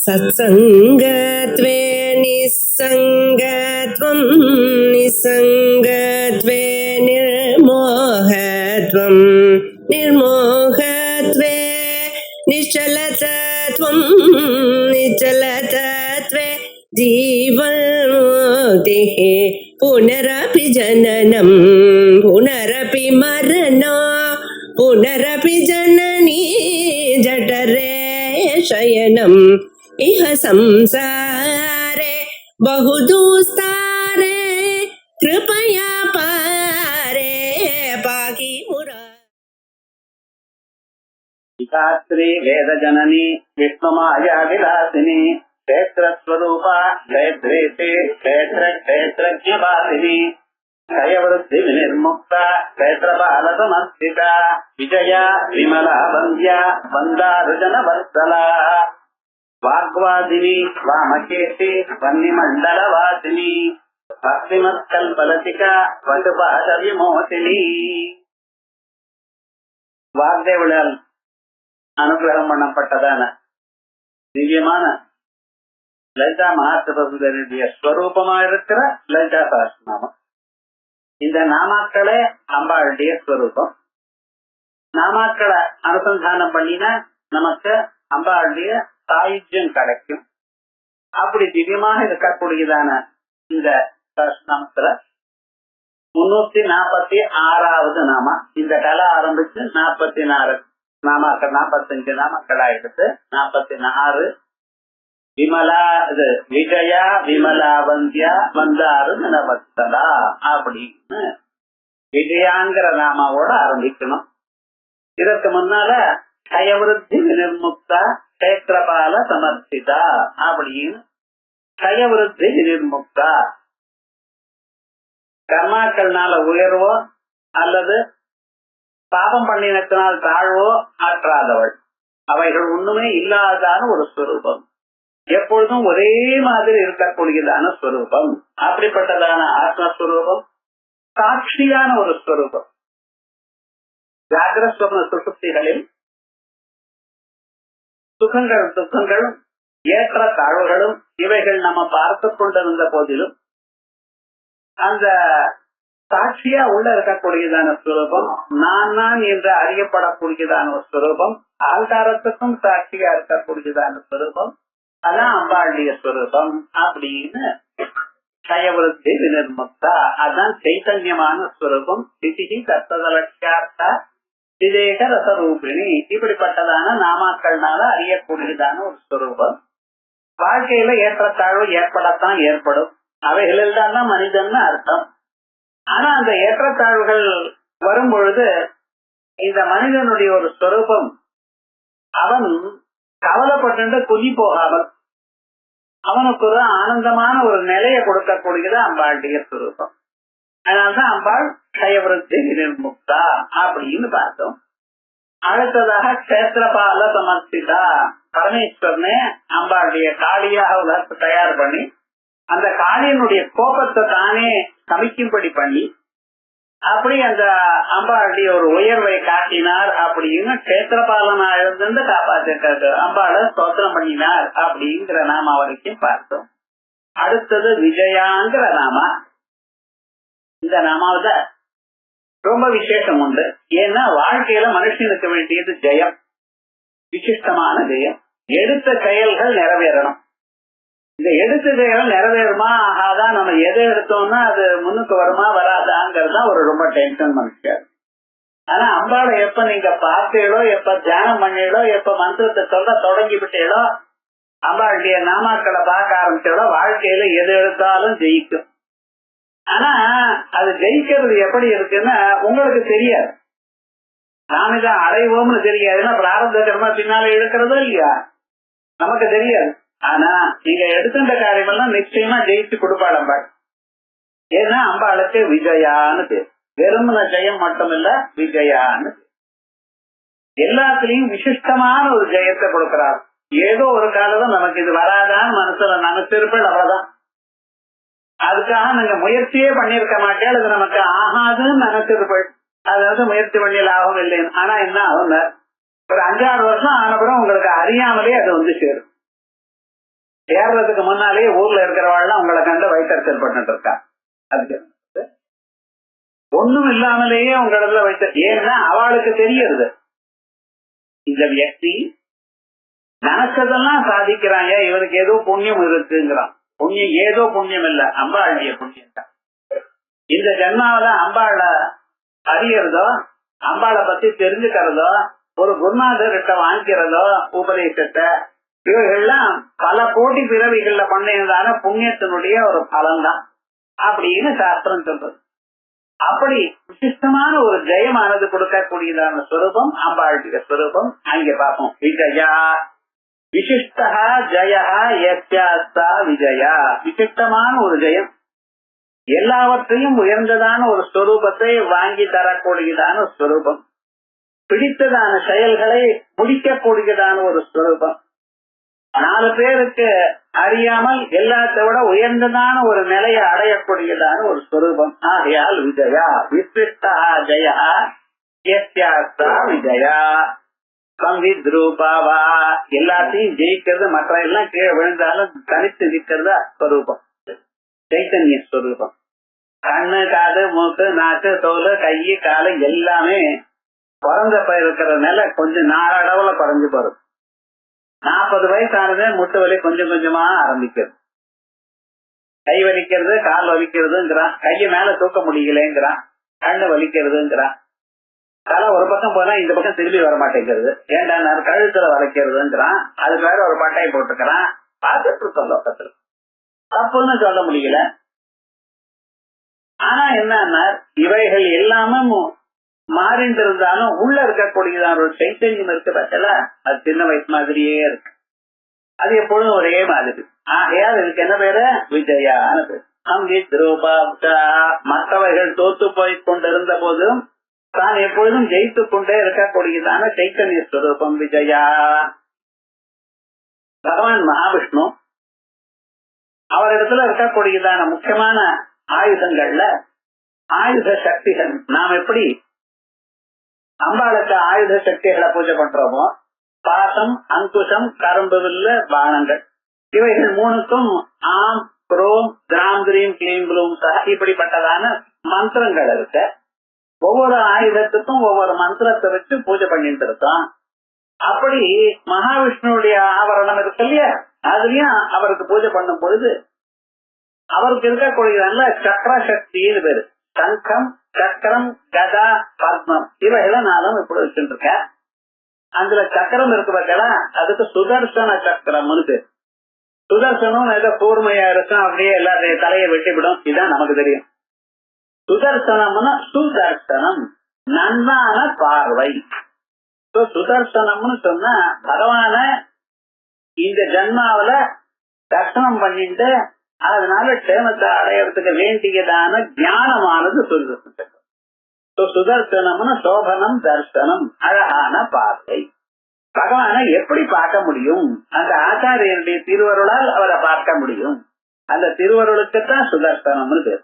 सत्सङ्गत्वे निस्सङ्गत्वं निस्सङ्गत्वे निर्मोहत्वं निर्मोहत्वे निश्चलतत्वं निश्चलतत्वे जीवन्मुक्तिः पुनरपि जननं पुनरपि मरणं पुनरपि जननी जठरे शयनम् इह संसारे बहुदुस्तारे कृपया पारे पाहि मुरारी वेद जननी विष्णुमाया विलासिनी क्षेत्र स्वरूपा क्षेत्रेते क्षेत्र क्षेत्रज्ञवासिनी क्षयवृद्धि विनिर्मुक्ता क्षेत्रपाल समर्थिता विजया विमला वन्द्या वन्दारुजन वत्सला वाग्वादिनी वामकेशी वन्निमण्डलवासिनी भक्तिमत्कल्पलतिका वसुपाद विमोचिनी வாக்தேவனால் அனுகிரகம் பண்ணப்பட்டதான திவ்யமான லலிதா மகாத்ரிபுரனுடைய ஸ்வரூபமா இருக்கிற லலிதா சஹஸ்ரநாமம். இந்த நாமாக்களே அம்பாளுடைய ஸ்வரூபம். நாமாக்களை அனுசந்தானம் பண்ணினா நமக்கு அம்பாளுடைய சாயுஜ்யம் கிடைக்கும். அப்படி திவ்யமாக இருக்கக்கூடியதான இந்த சஹஸ்ரநாமத்துல 346வது நாமா. இந்த கலை ஆரம்பிச்சு 44 நாமாக்கள், 45 நாமாக்களா எடுத்து 44 விமலா இது விஜயா விமலா வந்தியா வந்தாரு நவத்தலா அப்படின்னு விஜயாங்கிற நாமாவோட ஆரம்பிக்கணும். இதற்கு முன்னால கயவிருத்தி வினிர்முக்தா கஷேத்திரபால சமர்த்திதா அப்படின்னு கயவிருத்தி வினிர்முக்தா கர்மாக்கள்னால உயர்வோ அல்லது பாபம் பண்ணினத்தினால் தாழ்வோ ஆற்றாதவள். அவைகள் ஒண்ணுமே இல்லாதான ஒரு ஸ்வரூபம், எப்பொழுதும் ஒரே மாதிரி இருக்கக்கூடியதான ஸ்வரூபம். அப்படிப்பட்டதான ஆத்மஸ்வரூபம் சாட்சியான ஒரு ஸ்வரூபம். ஜாகிரஸ்வப்ன சுசுப்திகளில் சுகங்கள் துக்கங்களும் ஏற்ற தாழ்வுகளும் இவைகள் நம்ம பார்த்து கொண்டிருந்த போதிலும் அந்த சாட்சியா உள்ள இருக்கக்கூடியதான ஸ்வரூபம் நான் என்று அறியப்படக்கூடியதான ஒரு ஸ்வரூபம், ஆழ்காரத்துக்கும் சாட்சியா இருக்கக்கூடியதான ஸ்வரூபம், அதான் அம்பாளுடைய ஸ்வரூபம் அப்படின்னு கயவிருத்தி வினிர்முக்தா. அதான் சைத்தன்யமான ஸ்வரூபம். திதிகி கர்த்ததலட்சியார்த்தா திதேக ரசரூபிணி. இப்படிப்பட்டதான நாமாக்கள்னால அறியக்கூடியதான ஒரு ஸ்வரூபம். வாழ்க்கையில ஏற்றத்தாழ்வு ஏற்படத்தான் ஏற்படும். அவைகளில் தான் மனிதன் அர்த்தம். ஆனா அந்த ஏற்றத்தாழ்வுகள் வரும் பொழுது இந்த மனிதனுடைய ஒரு ஸ்வரூபம், அவன் கவலைப்பட்டு குதி போகாமல் அவனுக்கு ஒரு ஆனந்தமான ஒரு நிலையை கொடுக்கக்கூடியது அம்பாளுடைய ஸ்வரூபம். அதனால்தான் அம்பாள் கயவிருத்தி வினிர்முக்தா அப்படின்னு பார்த்தோம். அடுத்ததாக கஷேத்திரபால சமர்த்திதா. பரமேஸ்வரனே அம்பாளுடைய காளியாக உலகத்தை தயார் பண்ணி அந்த காளியனுடைய கோபத்தை தானே சமிக்கும்படி பண்ணி அப்படி அந்த அம்பாளுடைய ஒரு உயர்வை காட்டினார் அப்படின்னு கஷேத்திரபாலனா இருந்து காப்பாற்ற அம்பாளை ஸ்தோத்திரம் பண்ணினார் அப்படிங்கிற நாமா வரைக்கும் பார்த்தோம். அடுத்தது விஜயாங்கிற நாமா. இந்த நாமாவில ரொம்ப விசேஷம் உண்டு. ஏன்னா வாழ்க்கையில மனுஷனுக்கு வேண்டியது ஜெயம், விசிஷ்டமான ஜெயம். எடுத்த செயல்கள் நிறைவேறணும். இந்த எடுத்த செயல்கள் நிறைவேறுமா ஆகாதா, நம்ம எதை எடுத்தோம்னா அது முன்னுக்கு வருமா வராதாங்கிறது தான் ஒரு ரொம்ப டென்ஷன் மனுஷன். ஆனா அம்பாளை எப்ப நீங்க பார்த்தீங்களோ, எப்ப தியானம் பண்ணீங்களோ, எப்ப மந்திரத்தை சொல்ல தொடங்கி விட்டீங்களோ, அம்பாளுடைய நாமாக்களை பார்க்க ஆரம்பிச்சோட வாழ்க்கையில எது எடுத்தாலும் ஜெயிக்கும். ஆனா அது ஜெயிக்கிறது எப்படி இருக்குன்னா உங்களுக்கு தெரியாது. நாம இதான் அடைவோம்னு தெரியாதுன்னா பிராரப்த கர்மா பின்னால எடுக்கிறதோ இல்லையா நமக்கு தெரியாது. ஆனா நீங்க எடுத்துட்ட காரியம் எல்லாம் நிச்சயமா ஜெயிச்சு கொடுப்பாள் அம்பாள். ஏன்னா அம்பாளுக்கு விஜயான்னு பேர். வெறுமன ஜெயம் மட்டும் இல்ல, விஜயான்னு பேர். எல்லாத்துலயும் விசிஷ்டமான ஒரு ஜெயத்தை கொடுக்கிறார். ஏதோ ஒரு காலம் நமக்கு இது வராதான்னு மனசுல நினைச்சிருப்பேன், அவ்வளவுதான். அதுக்காக நீங்க முயற்சியே பண்ணிருக்க மாட்டேன், அது நமக்கு ஆகாதுன்னு நினைச்சிருப்பேன். அது முயற்சி பண்ணி லாபம் இல்லைன்னு. ஆனா என்ன ஆகும், ஒரு 5-6 வருஷம் ஆனப்புறம் உங்களுக்கு அறியாமலே அது சேரும். சேர்றதுக்கு முன்னாலே ஊர்ல இருக்கிறவாள்லாம் உங்களை கண்டு வைத்தறிச்சல் பண்ணிட்டு இருக்கா. அதுக்கு ஒண்ணும் இல்லாமலேயே உங்க இடத்துல வைத்த, ஏன்னா அவளுக்கு தெரியுது இந்த வியக்தி நினைச்சதெல்லாம் சாதிக்கிறாங்க, இவனுக்கு ஏதோ புண்ணியம் இருக்குங்கிறான். புண்ணியம் ஏதோ புண்ணியம் இல்ல, அம்பாளுடைய புண்ணியம் தான். இந்த ஜென்மாவில அம்பாளை அறியறதோ, அம்பாளை பத்தி தெரிஞ்சுக்கிறதோ, ஒரு குருநாதர்கிட்ட வாங்கிக்கிறதோ உபதேசத்தை, இவைகள்லாம் பல கோடி பிறவிகள்ல பண்ணியதான புண்ணியத்தினுடைய ஒரு பலன் தான் அப்படின்னு சாஸ்திரம் சொல்றது. அப்படி விசிஷ்டமான ஒரு ஜெயமானது கொடுக்கக்கூடியதான ஸ்வரூபம் அம்பாளுடைய ஸ்வரூபம். அங்கே பார்ப்போம். விஜயா விசிஷ்டா ஜயா யஸ்யாஸ்தா விஜயா, விசிஷ்டமான ஒரு ஜெயம், எல்லாவற்றையும் உயர்ந்ததான ஒரு ஸ்வரூபத்தை வாங்கி தரக்கூடியதான ஒரு ஸ்வரூபம், பிடித்ததான செயல்களை முடிக்கக்கூடியதான ஒரு ஸ்வரூபம், 4 பேருக்கு அறியாமல் எல்லாத்தை விட உயர்ந்ததான ஒரு நிலையை அடையக்கூடியதான ஒரு ஸ்வரூபம். ஆகையால் விஜயா விசிஷ்டா ஜயா யஸ்யாஸ்தா விஜயா சம்வித்ரூபாவா, எல்லாத்தையும் ஜெயிக்கிறது, மற்ற எல்லாம் கீழே விழுந்தாலும் தனித்து நிற்கிறது ஸ்வரூபம், சைத்தன்ய ஸ்வரூபம். கண்ணு காது மூக்கு நாக்கு தோல் கை காலு எல்லாமே பிறந்த இருக்கிற நிலை கொஞ்சம் நாளடவுல குறைஞ்சு போறது. 40 வயசானது முட்டு வலி கொஞ்சம் கொஞ்சமா ஆரம்பிக்கிறது, கை வலிக்கிறது கால் வலிக்கிறதுங்கிறான், கையை மேல தூக்க முடியலங்கிறான், கண்ணு வலிக்கிறதுங்கிறான், தலை ஒரு பக்கம் போனா இந்த பக்கம் திரும்பி வர மாட்டேங்கிறது, ஏண்டா கழுத்துல வளைக்கிறதுங்கிறான், அதுக்கு வேற ஒரு பட்டையை போட்டுக்கிறான். பார்த்துட்டு இருக்கோம் லோகத்துல, தப்புன்னு சொல்ல முடியல. ஆனா என்ன, இவைகள் எல்லாமே மாறிட்டு இருந்தாலும் உள்ள இருக்கக்கூடியதான ஒரு சைத்தன்யம் இருக்கு பட்சல, அது சின்ன வயசு மாதிரியே இருக்கு, அது எப்பொழுதும் ஒரே மாதிரி. ஆகையால் இதுக்கு என்ன பேரு? விஜயான்னு பேரு. மற்றவர்கள் தோத்து போய் கொண்டிருந்த போதும் தான் எப்பொழுதும் ஜெயித்து கொண்டே இருக்கக்கூடியதான சைத்தன்ய ஸ்வரூபம் விஜயா. பகவான் மகாவிஷ்ணு அவரிடத்துல இருக்கக்கூடியதான முக்கியமான ஆயுதங்கள்ல ஆயுத சக்திகள், நாம் எப்படி அம்பாளுக்கு ஆயுத சக்திகளை பூஜை பண்றோமோ, பாசம் அங்குசம் கரும்பு வில்லு பானங்கள், இவைகள் 3க்கும் ஆம் குரோம் திராம் கிரீம் கிளீம் குளூம் சக இப்படிப்பட்டதான மந்திரங்கள் இருக்கு. ஒவ்வொரு ஆயுதத்துக்கும் ஒவ்வொரு மந்திரத்தை வச்சு பூஜை பண்ணிட்டு இருக்கோம். அப்படி மகாவிஷ்ணுடைய ஆவரணம் இருக்கு இல்லையா, அதுலயும் அவருக்கு பூஜை பண்ணும் பொழுது அவருக்கு இருக்கக்கூடியதான சக்கர சக்தின்னு பேரு. சங்கம் சக்கரம் கதா பத்மம் இவைகளை நானும் இப்படி வச்சுட்டு இருக்கேன். அதுல சக்கரம் இருக்கு பார்த்தா அதுக்கு சுதர்சன சக்கரம்னு பேரு. சுதர்சனம் ஏதோ கூர்மையா இருக்கும், அப்படியே எல்லாத்தையும் தலையை வெட்டிவிடும், இதுதான் நமக்கு தெரியும். சுதர்சனம்னா சுதர்சனம் நன்றான பார்வை. சுதர்சனம்னு சொன்னா பகவான இந்த ஜன்மாவில தர்சனம் பண்ணிட்டு அதனால க்ஷேமத்தை அடையறதுக்கு வேண்டியதான ஞானமானது சுதர்சனம். சுதர்சனம்னு சோபனம் தர்சனம் அழகான பார்வை. பகவானை எப்படி பார்க்க முடியும்? அந்த ஆச்சாரியனுடைய திருவருளால் அவரை பார்க்க முடியும். அந்த திருவருளுக்குத்தான் சுதர்சனம்னு பேர்.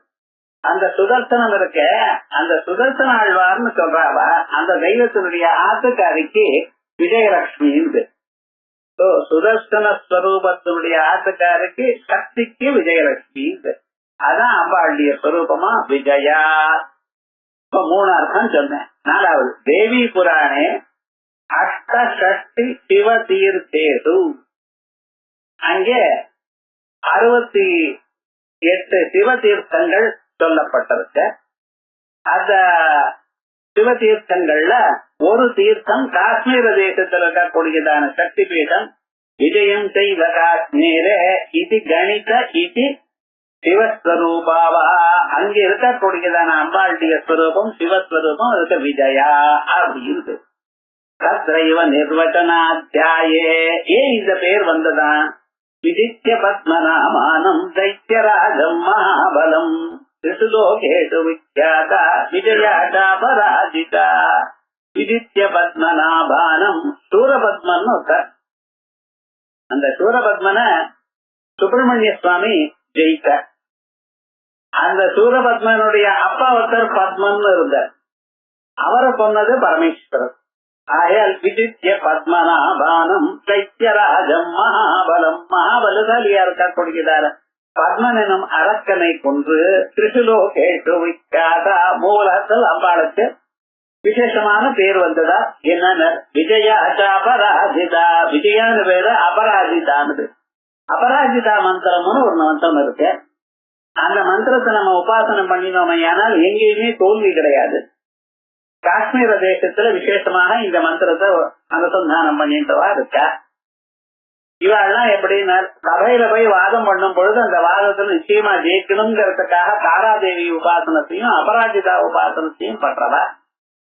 அந்த சுதர்சனம் இருக்க, அந்த சுதர்சன ஆழ்வார்னு சொல்றாவா, அந்த தெய்வத்தினுடைய ஆத்துக்காரிக்கு விஜயலட்சுமின்னு பேர். சுதர்சன ஸ்வரூபத்தினுடைய ஆத்துக்காரிக்கு சக்திக்கு விஜயலட்சுமி பேர். அதான் அம்பாளுடைய ஸ்வரூபமா விஜயா. இப்ப 3 அர்த்தம் சொன்னேன். 4வது தேவி புராணே அஷ்டஷ்டி சிவ தீர்த்தேது, அங்கே 68 சிவ தீர்த்தங்கள் சொல்லப்பட்டிருக்க. அந்த சிவ தீர்த்தங்கள்ல ஒரு தீர்த்தம் காஷ்மீர தேசத்தில் இருக்கக்கூடியதான சக்தி பீடம். விஜயம் செய்த காஷ்மீரே இது கணித இது சிவஸ்வரூபாவா, அங்க இருக்கக்கூடியதான அம்பாளுடைய ஸ்வரூபம் சிவஸ்வரூபம் இருக்க விஜயா அப்படின்னு. தத்ரைவ நிர்வச்சனாத்தியாயே ஏன் இந்த பேர் வந்ததான்? விதித்ய பத்மநாமானம் தைத்யராஜம் மகாபலம் திசுலோகேஷு விக்யாதா விஜயாதா பராஜிதா. விதித்ய பத்மநாபானம் சூரபத்மன் ஒருத்தர். அந்த சூரபத்மனை சுப்பிரமணிய சுவாமி ஜெயித்த. அந்த சூரபத்மனுடைய அப்பா ஒருத்தர் பத்மன் இருந்தார். அவரை கொன்னது பரமேஸ்வரர். ஆயால் விசித்திய பத்மநாபானம் சைத்தியராஜம் மகாபலம் மகாபலசாலியா இருக்கக்கூடியதார பத்மன் எனும் அரக்கனை கொன்று திரிசுலோகேஷு விக்காதா மூலத்தில் அம்பாளுக்கு விசேஷமான பேர் வந்ததா என்ன விஜயா அபராஜிதா விஜயான்னு பேரு அபராஜிதான்னு. அபராஜிதா மந்திரம்னு ஒரு மந்திரம் இருக்கு. அந்த மந்திரத்தை நம்ம உபாசனம் பண்ணினோமையானால் எங்கேயுமே தோல்வி கிடையாது. காஷ்மீர தேசத்துல விசேஷமாக இந்த மந்திரத்தை அனுசந்தானம் பண்ணிட்டவா இருக்கா. இவாள்லாம் எப்படின்னா சபையில போய் வாதம் பண்ணும் பொழுது அந்த வாதத்துல நிச்சயமா ஜெயிக்கணுங்கிறதுக்காக தாராதேவி உபாசனத்தையும் அபராஜிதா உபாசனத்தையும் பண்றவா.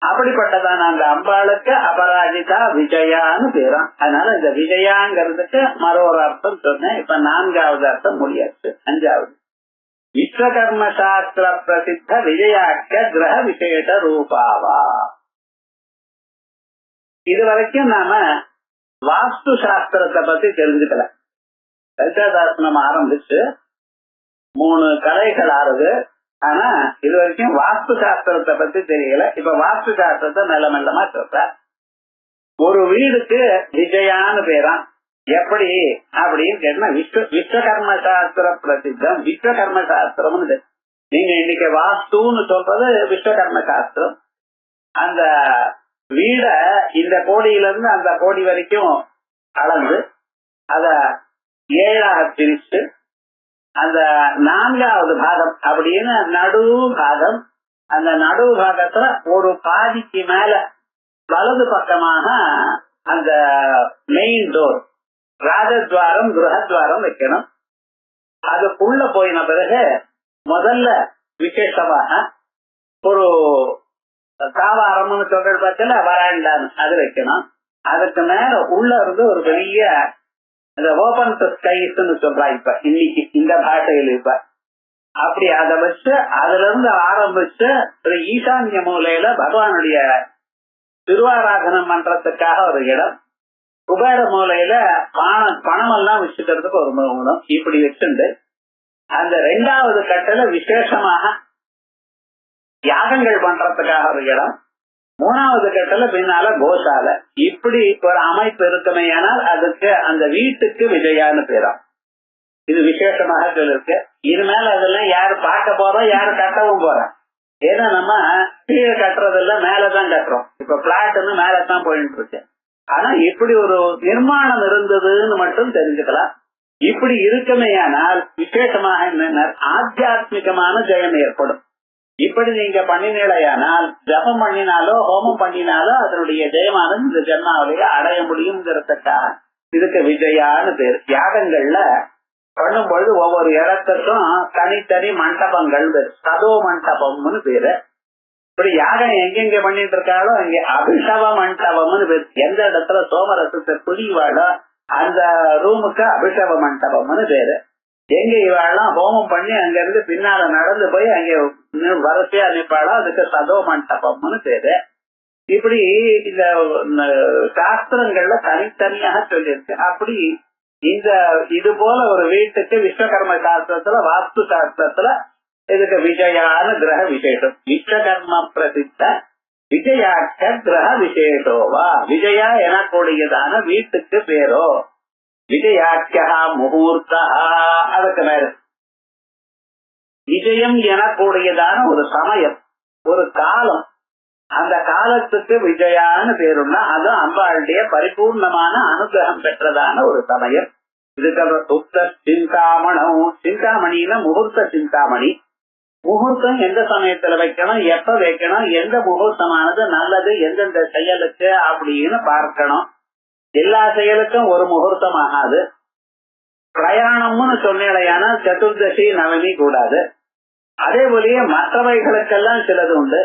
அப்படிப்பட்டதான அந்த அம்பாளுக்கு அபராஜிதா விஜயான்னு பேரும். அதனால இந்த விஜயாங்கிறதுக்கு மற்றொரு அர்த்தம் சொன்னேன். இப்ப 4வது அர்த்தம் முடியாச்சு. 5வது விஸ்வகர்ம சாஸ்திர பிரசித்த விஜயாக்க கிரக விசேஷ ரூபாவா. இதுவரைக்கும் நாம வாஸ்து சாஸ்திரத்தை பத்தி தெரிஞ்சுக்கல. லலிதாசாசனம் ஆரம்பிச்சு 3 கலைகள் ஆறுது. ஆனா இது வரைக்கும் வாஸ்து சாஸ்திரத்தை பத்தி தெரியல. இப்ப வாஸ்து சாஸ்திரத்தை மெல்ல மெல்லமா சொல்ற. ஒரு வீடுக்கு விஜயான்னு பேரான். எப்படி அப்படின்னு கேட்டா விஸ்வகர்ம சாஸ்திர பிரசித்தம். விஸ்வகர்ம சாஸ்திரம்னு நீங்க இன்னைக்கு வாஸ்துன்னு சொல்றது விஸ்வகர்ம சாஸ்திரம். அந்த வீட இந்த கோடியில இருந்து அந்த கோடி வரைக்கும் அளந்து அத 7ஆக பிரிச்சு அந்த 4வது பாகம் அப்படின்னு நடுவு பாகம். அந்த நடுவு பாகத்துல ஒரு பாதிக்கு மேல வலது பக்கமாக அந்த மெயின் டோர் ராஜத்வாரம் கிரகத்வாரம் வைக்கணும். அதுக்குள்ள போயின பிறகு முதல்ல விசேஷமாக ஒரு தாவாரம்னு சொல்றது பார்த்தல வராண்டான்னு அது வைக்கணும். அதுக்கு மேல உள்ள இருந்து ஒரு பெரிய ஓபன் ஸ்கைஸ்ன்னு சொல்றா இப்ப இன்னைக்கு இந்த பாஷையில். இப்ப அப்படி அதை வச்சு அதுல இருந்து ஆரம்பிச்சு ஒரு ஈசான்ய மூலையில பகவானுடைய திருவாராதனம் பண்றதுக்காக ஒரு இடம், குபேர மூலையில பணம் எல்லாம் வச்சுக்கிறதுக்கு ஒரு மூலம், இப்படி வச்சுண்டு அந்த 2வது கட்டல விசேஷமாக யாகங்கள் பண்றதுக்காக ஒரு இடம், 3வது கட்டல பின்னால கோசாலை. இப்படி ஒரு அமைப்பு இருக்குமே. ஆனால் அதுக்கு அந்த வீட்டுக்கு விஜயான்னு பேரும். இது விசேஷமாக சொல்லிருக்கு. இனிமேல் அதெல்லாம் யாரு பார்க்க போறோம், யாரு கட்டவும் போறோம். ஏன்னா நம்ம கீழே கட்டுறதுல மேலதான் கட்டுறோம். இப்ப பிளாட்னு மேலதான் போயிட்டு இருக்கு. ஆனா இப்படி ஒரு நிர்மாணம் இருந்ததுன்னு மட்டும் தெரிஞ்சுக்கலாம். இப்படி இருக்குமேயானால் விசேஷமாக என்ன ஆத்தியாத்மிகமான ஜெயம் ஏற்படும். இப்படி நீங்க பண்ணினீழையானால் ஜபம் பண்ணினாலோ ஹோமம் பண்ணினாலோ அதனுடைய ஜெயமானது இந்த ஜென்மாவிலேயே அடைய முடியுங்கிறதுக்காக இதுக்கு விஜயான்னு பேர். யாகங்கள்ல பண்ணும் பொழுது ஒவ்வொரு இடத்துக்கும் தனித்தனி மண்டபங்கள் சதோ மண்டபம்னு பேரு. இப்படி யாகம் எங்கெங்க பண்ணிட்டு இருக்காளோ அங்க அபிஷவ மண்டபம்னு பேரு. எந்த இடத்துல சோமரசத்தை புரிவாளோ அந்த ரூமுக்கு அபிஷவ மண்டபம்னு பேரு. எங்க இவாள்லாம் ஹோமம் பண்ணி அங்க இருந்து பின்னால நடந்து போய் அங்க வரிசையா நிற்பாளோ அதுக்கு சதோ மண்டபம்னு பேரு. இப்படி இந்த சாஸ்திரங்கள்ல தனித்தனியாக சொல்லியிருக்கு. அப்படி இந்த இது போல ஒரு வீட்டுக்கு விஸ்வகர்ம சாஸ்திரத்துல வாஸ்து சாஸ்திரத்துல இதுக்கு விஜயான்னு கிரக விசேஷம். விஸ்வகர்ம பிரசித்த விஜயாக்க கிரக விசேஷோவா. விஜயா எனக்கூடியதான வீட்டுக்கு பேரோ. விஜயாக்கியா முகூர்த்தா. அதுக்கு மேல விஜயம் எனக்கூடியதான ஒரு சமயம், ஒரு காலம். அந்த காலத்துக்கு விஜயான்னு பேருன்னா அது அம்பாளுடைய பரிபூர்ணமான அனுகிரகம் பெற்றதான ஒரு சமயம். இதுக்கு உக்த சிந்தாமணம். சிந்தாமணின்னா முகூர்த்த சிந்தாமணி. முகூர்த்தம் எந்த சமயத்துல வைக்கணும், எப்ப வைக்கணும், எந்த முகூர்த்தமானது நல்லது எந்தெந்த செயலுக்கு அப்படின்னு பார்க்கணும். எல்லா செயலுக்கும் ஒரு முகூர்த்தம் ஆகாது. பிரயாணம்னு சொன்னேடையான சதுர்தசி நவமி கூடாது. அதே போலயே மற்றவைகளுக்கெல்லாம் சிலது உண்டு.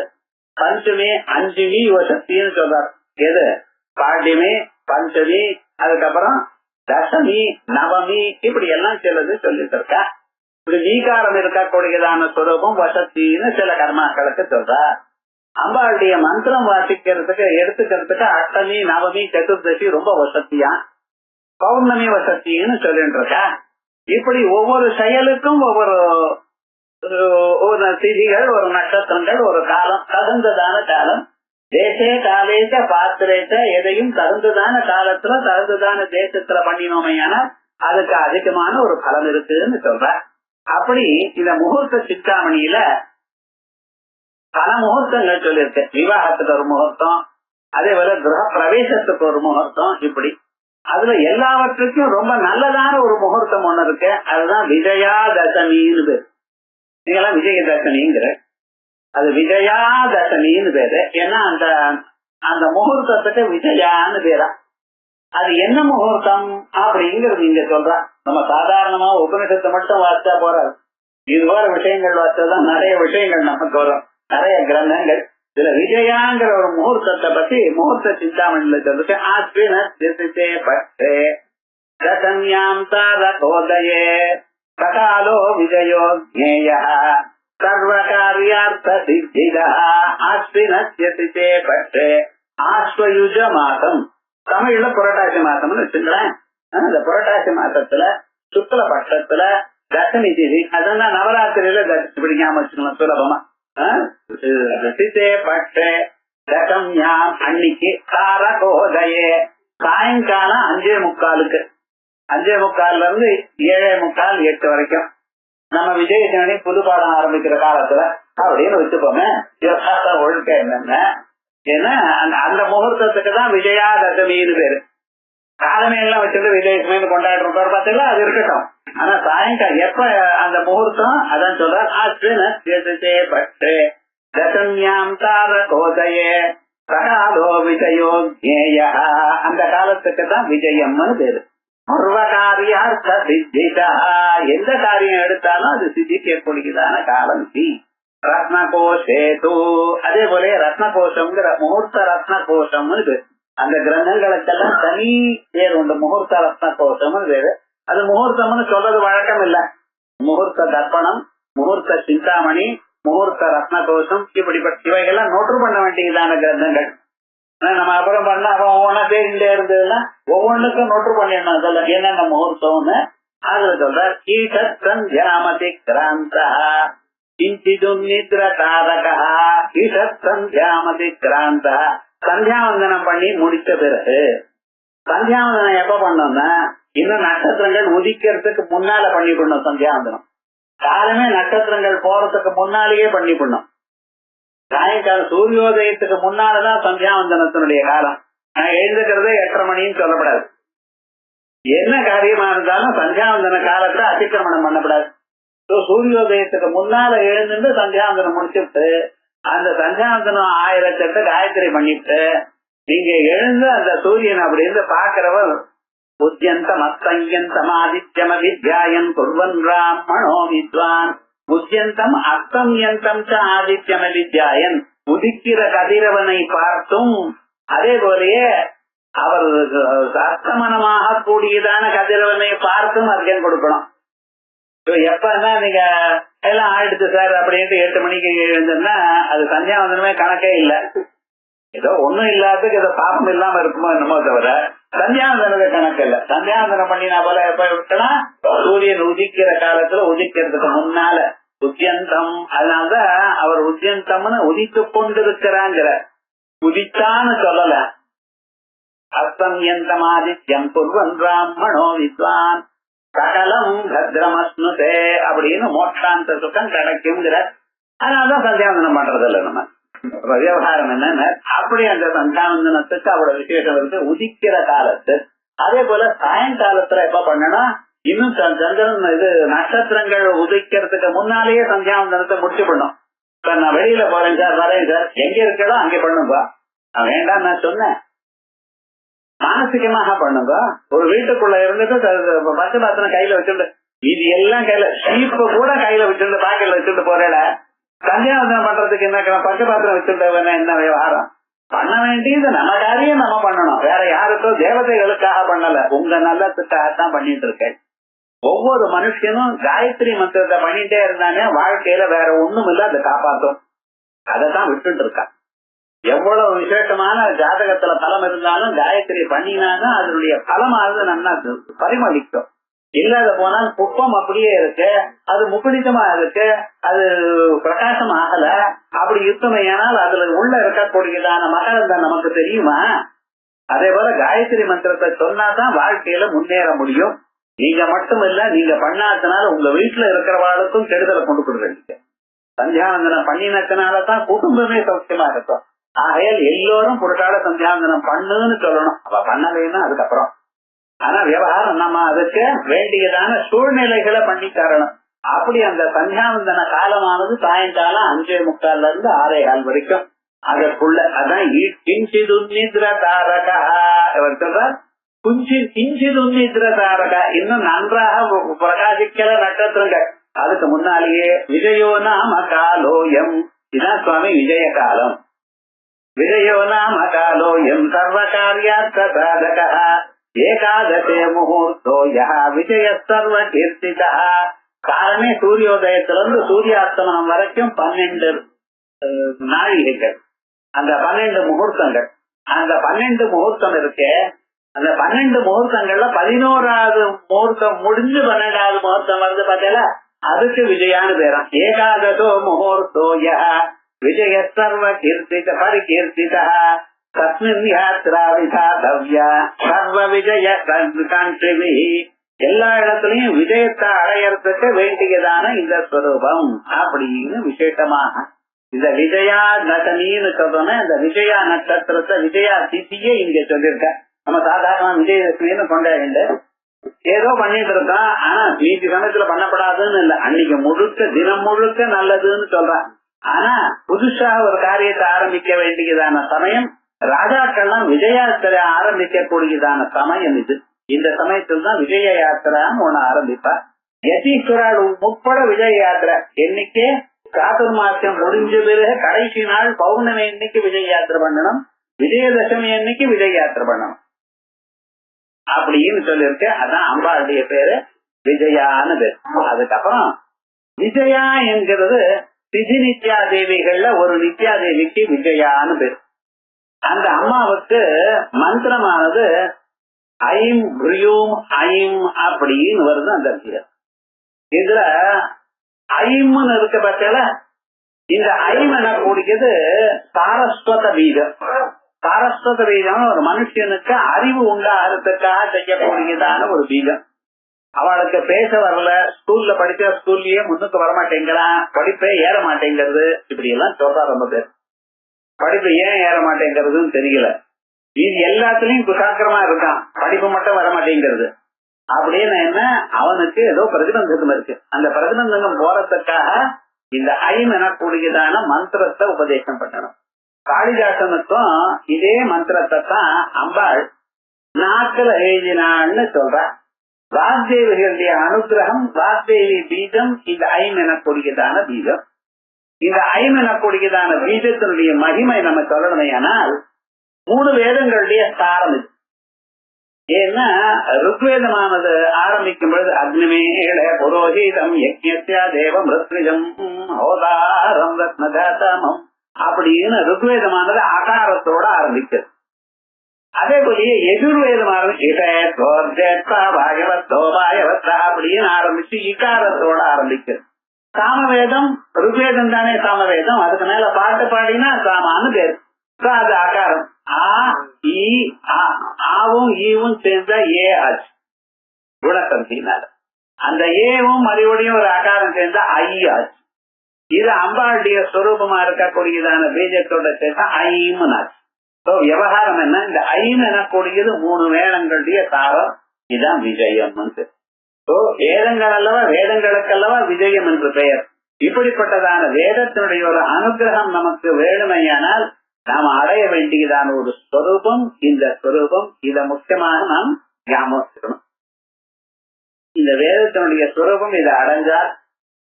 பஞ்சமி அஞ்சுமி வசத்தின்னு சொல்றார். எது பாண்டிமி பஞ்சமி அதுக்கப்புறம் தசமி நவமி இப்படி எல்லாம் சிலது சொல்லிட்டு இருக்கா. இப்படி நீகாரம் இருக்கக்கூடியதான சுரூபம் வசத்தின்னு சில கர்மாக்களுக்கு சொல்றார். அம்பாளுடைய மந்திரம் வாசிக்கிறதுக்கு எடுத்துக்கிறதுக்கு அஷ்டமி நவமி சதுர்தசி ரொம்ப வசதியா, பௌர்ணமி வசத்தின்னு சொல்லிட்டு இருக்கா. இப்படி ஒவ்வொரு செயலுக்கும் ஒவ்வொரு திதிகள், ஒரு நட்சத்திரங்கள், ஒரு காலம், தகுந்ததான காலம். தேசே காலேச பாத்திரேச்ச எதையும் தகுந்ததான காலத்துல தகுந்ததான தேசத்துல பண்ணினோமையானா அதுக்கு அதிகமான ஒரு பலன் இருக்குன்னு சொல்ற. அப்படி இந்த முகூர்த்த சிந்தாமணியில பல முகூர்த்தங்கள் சொல்லியிருக்கு. விவாகத்துக்கு ஒரு முகூர்த்தம், அதே போல கிரக பிரவேசத்துக்கு ஒரு முகூர்த்தம். இப்படி அதுல எல்லாவற்றுக்கும் ரொம்ப நல்லதான ஒரு முகூர்த்தம் ஒண்ணு இருக்கு. அதுதான் விஜயாதசமின்னு பேரு. நீங்கெல்லாம் விஜயதசமிங்கிற அது விஜயாதசமின்னு பேரு. ஏன்னா அந்த அந்த முகூர்த்தத்துக்கு விஜயான்னு பேரா. அது என்ன முகூர்த்தம் அப்படிங்கிறது இங்க சொல்றா. நம்ம சாதாரணமா உபநிஷத்தை மட்டும் வாசிச்சா போறாது. இது போல விஷயங்கள் வாசிச்சாதான் நிறைய விஷயங்கள் நமக்கு வரும், நிறைய கிரந்தங்கள். இதுல விஜயாங்கிற ஒரு முகூர்த்தத்தை பத்தி முகூர்த்த சிந்தாமணியில சொல்லிட்டு ஆஸ்வினே பட்டே தசன்யாம் தாரகோதயே சகாலோ விஜயோ ஜேயா சர்வகாரியார்த்த சித்திதா ஆஸ்வினே பட்டே ஆஸ்வயுஜ மாசம். தமிழ்ல புரட்டாசி மாசம்னு வச்சுங்களேன். அந்த புரட்டாசி மாசத்துல சுக்ல பட்சத்துல தசமி திதி, அதான் நவராத்திரியில தசமி பிடிக்காம வச்சுக்கலாம் சுலபமா. தசம்யாம் அன்னைக்கு தாரகோதயே சாயங்காலம் 5:45 5:45 இருந்து 7:45 8 வரைக்கும் நம்ம விஜயதசமி புது பாடம் ஆரம்பிக்கிற காலத்துல அப்படின்னு வச்சுப்போமே. ஒழுக்க என்னன்னா ஏன்னா அந்த முகூர்த்தத்துக்கு தான் விஜயாதசமின்னு பேரு. காலமே எல்லாம் வச்சுட்டு விஜயதசமின்னு கொண்டாடுறோம் பார்த்தீங்களா, அது இருக்கட்டும். ஆனா சாயங்காலம் எப்ப அந்த முகூர்த்தம் அதான் சொல்ற ஆஸ்வினே பட்டே தசம்யாம் தாரகோதயே சகாலோ விஜயோ ஜேயா. அந்த காலத்துக்கு தான் விஜயம்னு பேரு. சர்வகாரியார்த்த சித்திதா, எந்த காரியம் எடுத்தாலும் அது சித்திக்கக்கூடியதான காலம். ரத்னகோஷேது, அதே போல ரத்னகோஷம்ங்கிற முகூர்த்த ரத்னகோஷம்னு பேரு. அந்த கிரந்தங்களுக்கெல்லாம் தனி பேர் உண்டு, முகூர்த்த ரத்னகோஷம்னு பேரு. அது முகூர்த்தம்னு சொல்றது வழக்கம் இல்ல. முகூர்த்த தர்ப்பணம், முகூர்த்த சிந்தாமணி, முகூர்த்த ரத்னகோஷம், இப்படிப்பட்ட இவைகள்லாம் நோட்டு பண்ண வேண்டியதான கிரந்தங்கள். நம்ம அப்புறம் பண்ண அவன் ஒவ்வொன்னா தேடிட்டே இருந்ததுன்னா ஒவ்வொன்றுக்கும் நோட்டு பண்ணிடணும் அதுல என்னென்ன முகூர்த்தம்னு. அதுல சொல்ற ஈஷத்சந்தியாமதி கிராந்தா கிஞ்சிதும் நித்ர தாரகா ஈஷத்சந்தியாமதி கிராந்தா. சந்தியாவந்தனம் பண்ணி முடித்த பிறகு, சந்தியாவந்தனம் எப்ப பண்ணோம்னா இன்னும் நட்சத்திரங்கள் உதிக்கிறதுக்கு முன்னால பண்ணிவிடணும். சந்தியாவந்தனம் காலமே நட்சத்திரங்கள் போறதுக்கு முன்னாலேயே பண்ணிவிடணும். சாயங்காலம் சூரியோதயத்துக்கு முன்னாலதான் சந்தியாவந்தனத்தினுடைய காலம். நான் எழுந்துக்கிறதே 8:30 மணின்னு சொல்லப்படாது. என்ன காரியமா இருந்தாலும் சந்தியாவந்தன காலத்தை அதிக்கிரமணம் பண்ணப்படாது. சூரியோதயத்துக்கு முன்னால எழுந்துட்டு சந்தியாவந்தனம் முடிச்சுட்டு அந்த சந்தியாவந்தனம் 1008 காயத்ரி பண்ணிட்டு நீங்க எழுந்து அந்த சூரியன் அப்படி இருந்து பாக்குறவர் உத்யந்தம் அஸ்தயந்தம் ஆதித்யம் அவித்யாயன் குர்வன் பிராமணோ வித்வான் உத்யந்தம் அஸ்தம்யந்தம் ஆதித்யம் அவித்யாயன், உதிக்கிற கதிரவனை பார்த்தும் அதே போலயே அவர் அஸ்தமனமாக கூடியதான கதிரவனை பார்த்தும் அர்க்கம் கொடுக்கணும். எப்பன்னா நீங்க எல்லாம் ஆயிடுச்சு சார் அப்படின்ட்டு 8 மணிக்கு எழுந்தோம்னா அது சந்தியாவந்தனமே கணக்கே இல்ல. ஏதோ ஒண்ணும் இல்லாததுக்கு ஏதோ பாப்பம் இல்லாம இருக்குமோ என்னமோ தவிர சந்தியாவந்தனது கணக்கு இல்ல. சந்தியாவந்தனம் பண்ணினா போல எப்ப விட்டனா சூரியன் உதிக்கிற காலத்துல உதிக்கிறதுக்கு முன்னால உத்யந்தம். அதனாலதான் அவர் உத்யந்தம்னு உதித்து கொண்டிருக்கிறாங்கிற, உதித்தான்னு சொல்லல. அஸ்தம்யந்தம் ஆதித்யம் குர்வன் பிராமணோ வித்வான் சகலம் பத்ரமஸ்னுதே அப்படின்னு மோட்சாந்த சுகம் கிடைக்குங்கிற. அதனாலதான் சந்தியாவந்தனம் பண்றது இல்ல. நம்ம விவகாரம் என்னன்னு அப்படி அந்த சந்தியாவந்தனத்துக்கு அவ்வளவு விசேஷம் இருக்கு. உதிக்கிற காலத்து அதே போல சாயங்காலத்துல எப்ப பண்ணனா இன்னும் சந்திரன் இது நட்சத்திரங்கள் உதிக்கிறதுக்கு முன்னாலேயே சந்தியாவந்தனத்தை முடிச்சு பண்ணும். இப்ப நான் வெளியில போறேன் சார், வரேன் சார், எங்க இருக்கோ அங்கே பண்ணும்பா. நான் வேண்டாம் நான் சொன்னேன், மானசிகமாக பண்ணுங்க. ஒரு வீட்டுக்குள்ள இருந்துட்டு பச்சை பாத்திரம் கையில வச்சுட்டு இது எல்லாம் கையில சீப்பு கூட கையில வச்சுட்டு பாக்கெட்ல வச்சுட்டு போறேட சந்தியாவந்தனம் பண்றதுக்கு என்ன பச்சை பாத்திரம் வச்சுட்டு என்ன விவகாரம்? பண்ண வேண்டியது நம்ம காரியம் நம்ம பண்ணணும். வேற யாருக்கோ தேவதைகளுக்காக பண்ணல, உங்க நல்லத்துக்காகத்தான் பண்ணிட்டு இருக்கேன். ஒவ்வொரு மனுஷனும் காயத்ரி மந்திரத்தை பண்ணிட்டே இருந்தானே வாழ்க்கையில வேற ஒண்ணும் இல்ல, அதை காப்பாற்றும். அதைத்தான் விட்டுட்டு இருக்கா. எவ்வளவு விசேஷமான ஜாதகத்துல பலம் இருந்தாலும் காயத்ரி பண்ணினாதான் அதனுடைய பலமானது நல்லா பரிமளிக்கும். இல்லாத போனால் குப்பம் அப்படியே இருக்கு, அது முக்குளித்தமா இருக்கு, அது பிரகாசம் ஆகல. அப்படி இருக்குமையானால் அதுல உள்ள இருக்கக்கூடியதான மகரந்தம் நமக்கு தெரியுமா? அதே போல காயத்ரி மந்திரத்தை சொன்னாதான் வாழ்க்கையில முன்னேற முடியும். நீங்க மட்டும் இல்ல, நீங்க பண்ணாதனால உங்க வீட்டுல இருக்கிறவாளுக்கும் கெடுதலை கொண்டு கொடுக்குறீங்க. சந்தியாவந்தனம் பண்ணினதுனாலதான் குடும்பமே சௌக்கியமா இருக்கும். ஆகையால் எல்லோரும் புரட்டாள சந்தியாவந்தனம் பண்ணுன்னு சொல்லணும். அவ பண்ணலைன்னா அதுக்கப்புறம். ஆனா விவகாரம் நம்ம அதுக்கு வேண்டியதான சூழ்நிலைகளை பண்ணி தரணும். அப்படி அந்த சந்தியாவந்தன காலமானது சாயங்காலம் 5:45 இருந்து 6:15 வரைக்கும். அதற்குள்ள அதான் கிஞ்சித் உன்னித்ர தாரகா. இவர் சொல்றார் கிஞ்சித் உன்னித்ர தாரகா, இன்னும் நன்றாக பிரகாசிக்கிற நட்சத்திரங்கள். அதுக்கு முன்னாலேயே விஜயோ நாம காலோயம், இதான் சுவாமி விஜய காலம். விஜயோ நாம காலோயம் சர்வ காரியார்த்த சாதக ஏகாதசே முகூர்த்தோ யஹ விஜய சர்வ கீர்த்திதா. காரணே சூரியோதயத்திலிருந்து சூரியாஸ்தமனம் வரைக்கும் 12 நாழிகைகள், அந்த 12 முகூர்த்தங்கள். அந்த 12 முகூர்த்தம் இருக்கு. அந்த 12 முகூர்த்தங்கள்ல 11வது முகூர்த்தம் முடிஞ்சு 12வது முகூர்த்தம் வருது பார்த்தீங்களா, அதுக்கு விஜயான்னு பேரும். ஏகாதசோ முகூர்த்தோ யஹ விஜய சர்வ கீர்த்தித பரிகீர்த்திதா தஸ்மின் யாத்ரா விதாதவ்யா சர்வ விஜய காஞ்சிவி. எல்லா இடத்துலயும் விஜயத்தை அடையறதுக்கு வேண்டியதான இந்த ஸ்வரூபம் அப்படின்னு விசேஷமாக இந்த விஜயா தசமின்னு சொல்றோம்னா, இந்த விஜயா நட்சத்திரத்தை விஜயா திதியே இங்க சொல்லியிருக்க. நம்ம சாதாரண விஜயதசமின்னு கொண்டாடிண்டு ஏதோ பண்ணிட்டு இருக்கோம். ஆனா மீதி சமயத்துல பண்ணப்படாதுன்னு இல்ல, அன்னைக்கு முழுக்க தினம் முழுக்க நல்லதுன்னு சொல்றான். ஆனா புதுசா ஒரு காரியத்தை ஆரம்பிக்க வேண்டியதான சமயம், ராஜாக்கள்லாம் விஜய யாத்திரை ஆரம்பிக்க கூடியதான சமயம் இது. இந்த சமயத்தில் தான் விஜய யாத்திரான்னு ஒண்ணு ஆரம்பிப்பா. யதீஸ்வரால் முற்பட விஜய யாத்திரை என்னைக்கு சாதுர்மாசியம் முடிஞ்ச பிறகு கடைசி நாள் பௌர்ணமி இன்னைக்கு விஜய யாத்திரை பண்ணணும், விஜயதசமி அன்னைக்கு விஜய யாத்திரை பண்ணணும் அப்படின்னு சொல்லிருக்கு. அதான் அம்பாளுடைய பேரு விஜயான்னு பேரு. அதுக்கப்புறம் விஜயா என்கிறது திதி நித்யா தேவிகள்ல ஒரு நித்யா தேவிக்கு விஜயான்னு பேரு. அந்த அம்மாவுக்கு மந்திரமானது ஐம் ஹ்ரீம் ஐம் அப்படின்னு வருது. அந்த இதுல ஐம்னு இருக்க பார்த்தல, இந்த ஐம் என கூடியது சாரஸ்வத பீஜம். சாரஸ்வத பீஜம் ஒரு மனுஷனுக்கு அறிவு உண்டாகிறதுக்காக செய்யக்கூடியதான ஒரு பீஜம். அவளுக்கு பேச வரல, ஸ்கூல்ல படிச்ச ஸ்கூல்லயே முன்னுக்கு வரமாட்டேங்கிறான், படிப்பே ஏற மாட்டேங்கிறது, இப்படி எல்லாம் சொல்றா. ரொம்ப பேர் படிப்பு ஏன் ஏற மாட்டேங்கிறதுன்னு தெரியல. இது எல்லாத்துலயும் குசாக்கிரமா இருக்கான், படிப்பு மட்டும் வர மாட்டேங்கிறது. அப்படின்னு என்ன, அவனுக்கு ஏதோ பிரதிபந்தகம் இருக்கு. அந்த பிரதிபந்தகம் போறதுக்காக இந்த ஐம் எனக்கூடியதான மந்திரத்தை உபதேசம் பண்ணணும். காளிதாசனுக்கும் இதே மந்திரத்தை தான் அம்பாள் நாக்கில் எழுதினான்னு சொல்றா. வாக்தேவிகளுடைய அனுகிரகம், வாக்தேவி பீஜம் இந்த ஐம் எனக்கூடியதான பீஜம். இந்த ஐம் எனக்கூடியதான பீஜத்தினுடைய மகிமை நம்ம சொல்லணுமே. ஆனால் 3 வேதங்களுடைய சாரம் இது. ஏன்னா ருக்வேதமானது ஆரம்பிக்கும் பொழுது அக்னிமேள புரோஹிதம் யஜ்ஞத்யா தேவம் ருத்விஜம் ஹோதாரம் ரத்னஜாதமம் அப்படின்னு ருக்வேதமானது ஆகாரத்தோட ஆரம்பிக்கிறது. அதே போலயே எதிர்வேதமானது அப்படின்னு ஆரம்பிச்சு இகாரத்தோட ஆரம்பிக்கிறது. சாமவேதம் ருக்வேதம் தானே சாமவேதம், அதுக்கு மேல பாட்டு பாடினா சாமான்னு பேரு. அது ஆகாரம். ஆவும் ஈவும் சேர்ந்த ஏ ஆச்சு குணசந்தினால. அந்த ஏவும் மறுபடியும் ஒரு ஆகாரம் சேர்ந்த ஐ ஆச்சு. இது அம்பாளுடைய ஸ்வரூபமா இருக்கக்கூடியதான பீஜத்தோட சேர்ந்த ஐம் ஆச்சு. விவகாரம் என்ன, இந்த ஐம் எனக்கூடியது 3 வேதங்களுடைய சாரம். இதுதான் விஜயம். வேதங்கள் அல்லவா, வேதங்களுக்கல்லவா விஜயம் என்று பெயர். இப்படிப்பட்டதான வேதத்தினுடைய ஒரு அனுகிரகம் நமக்கு வேணுமையானால் நாம் அடைய வேண்டியதான ஒரு ஸ்வரூபம் இந்த ஸ்வரூபம். இத முக்கியமாக நாம் ஞாபகம் வச்சுக்கணும். இந்த வேதத்தினுடைய ஸ்வரூபம் இதை அடைஞ்சால்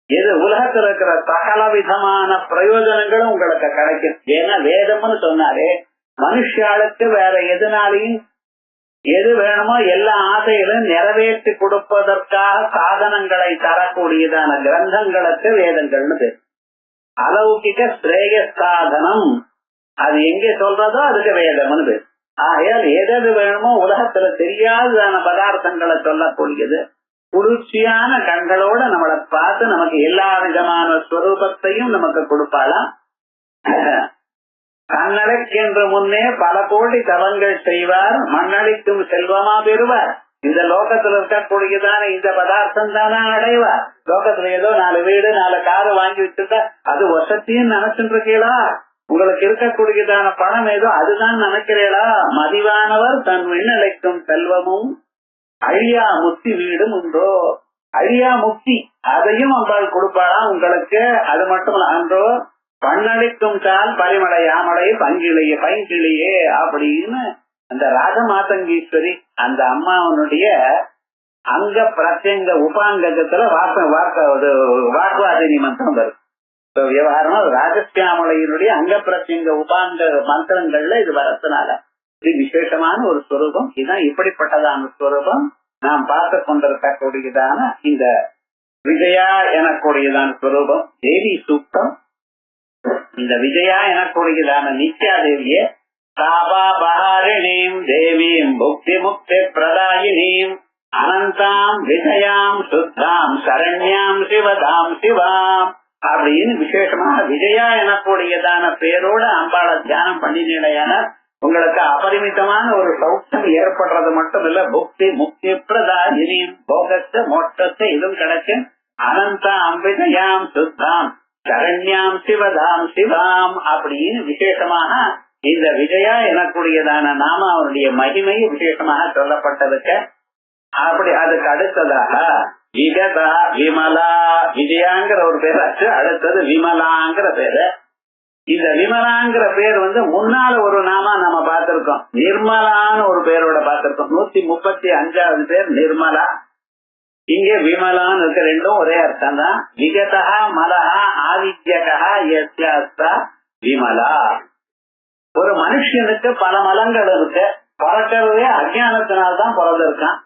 எது உலகத்தில் இருக்கிற சகல விதமான பிரயோஜனங்களும் உங்களுக்கு கிடைக்கும். ஏன்னா வேதம்னு சொன்னாலே மனுஷாளுக்கு வேற எதுனாலையும் எது வேணுமோ எல்லா ஆசைகளையும் நிறைவேற்றி கொடுப்பதற்காக சாதனங்களை தரக்கூடியதான கிரந்தங்களுக்கு வேதங்கள்னு பேர். அலௌகிக ஸ்ரேய சாதனம் அது எங்கே சொல்றதோ அதுக்கு வேதம்னு பேர். ஆகையால் எது வேணுமோ உலகத்துல தெரியாததான பதார்த்தங்களை சொல்லக்கூடியது குளிர்ச்சியான கண்களோட நம்மளை பார்த்து நமக்கு எல்லா விதமான ஸ்வரூபத்தையும் நமக்கு கொடுப்பாளாம். தன்னடைக்கென்று முன்னே பல கோடி தவங்கள் செய்வார், மண்ணளிக்கும் செல்வமா பெறுவார். இந்த லோகத்துல இருக்கக்கூடியதான இந்த பதார்த்தம் தானே அடைவார். லோகத்துல ஏதோ 4 வீடு 4 காரு வாங்கி வச்சுட்டா அது வசத்தியும் நினைச்சுட்டு இருக்கீங்களா? உங்களுக்கு இருக்கக்கூடியதான பணம் ஏதோ அதுதான் நினைக்கிறீங்களா? மதிவானவர் தன் விண்ணளிக்கும் செல்வமும் அழியா முக்தி வீடும் உண்டோ. அழியா முக்தி அதையும் அம்பாள் கொடுப்பாளா உங்களுக்கு. அது மட்டும் அன்றோ பண்ணளிக்கும் சால் பரிமலை யாமலை பங்கிலேயே பைங்கிலேயே அப்படின்னு அந்த ராஜமாதங்கீஸ்வரி அந்த அம்மாவனுடைய அங்க பிரத்யங்க உபாங்கத்துல வாக்குவாதினி மந்திரம் வரும். விவகாரமா ராஜசியாமலையினுடைய அங்க பிரத்யங்க உபாங்க மந்திரங்கள்ல இது வரதுனால இது விசேஷமான ஒரு ஸ்வரூபம். இதுதான் இப்படிப்பட்டதான ஸ்வரூபம் நாம் பார்த்து கொண்டிருக்கக்கூடியதான இந்த விஜயா எனக்கூடியதான ஸ்வரூபம். தேவி சூக்தம். இந்த விஜயா எனக்கூடியதான நித்யா தேவியே தாபாபஹாரிணீம் தேவீம் புக்தி முக்தி பிரதாயினீம் அனந்தாம் விஜயாம் சுத்தாம் சரண்யாம் சிவதாம் சிவாம் அப்படின்னு விசேஷமாக விஜயா எனக்கூடியதான பேரோட அம்பாளை தியானம் பண்ணினீங்கன்னா உங்களுக்கு அபரிமிதமான ஒரு சௌக்கியம் ஏற்படுறது மட்டும் இல்ல, புக்தி முக்தி பிரதாயினீம் போகத்தை மோட்சத்தை இதுவும் கிடைக்கும். அனந்தாம் விஜயாம் சுத்தாம் சரண்யாம் சிவதாம் சிவாம் அப்படின்னு விசேஷமாக இந்த விஜயா எனக்கூடியதான நாம அவருடைய மகிமை விசேஷமாக சொல்லப்பட்டதுக்கு. அப்படி அதுக்கு அடுத்ததாக விகதா விமலா விஜயாங்கிற ஒரு பேராச்சு, அடுத்தது விமலாங்கிற பேரு. இந்த விமலாங்கிற பேர் முன்னால ஒரு நாமா நம்ம பார்த்திருக்கோம், நிர்மலான்னு ஒரு பேரோட பார்த்திருக்கோம். 135வது பேர் நிர்மலா. இங்கே விமலான்னு இருக்க ரெண்டும் ஒரே அர்த்தம் தான். விகதா மலஹா ஆதித்யகா யஸ்யாஸ்தா விமலா. ஒரு மனுஷனுக்கு பல மலங்கள் இருக்கு, பிறக்கிறதே அஜானத்தினால்தான் பிறந்திருக்கான்.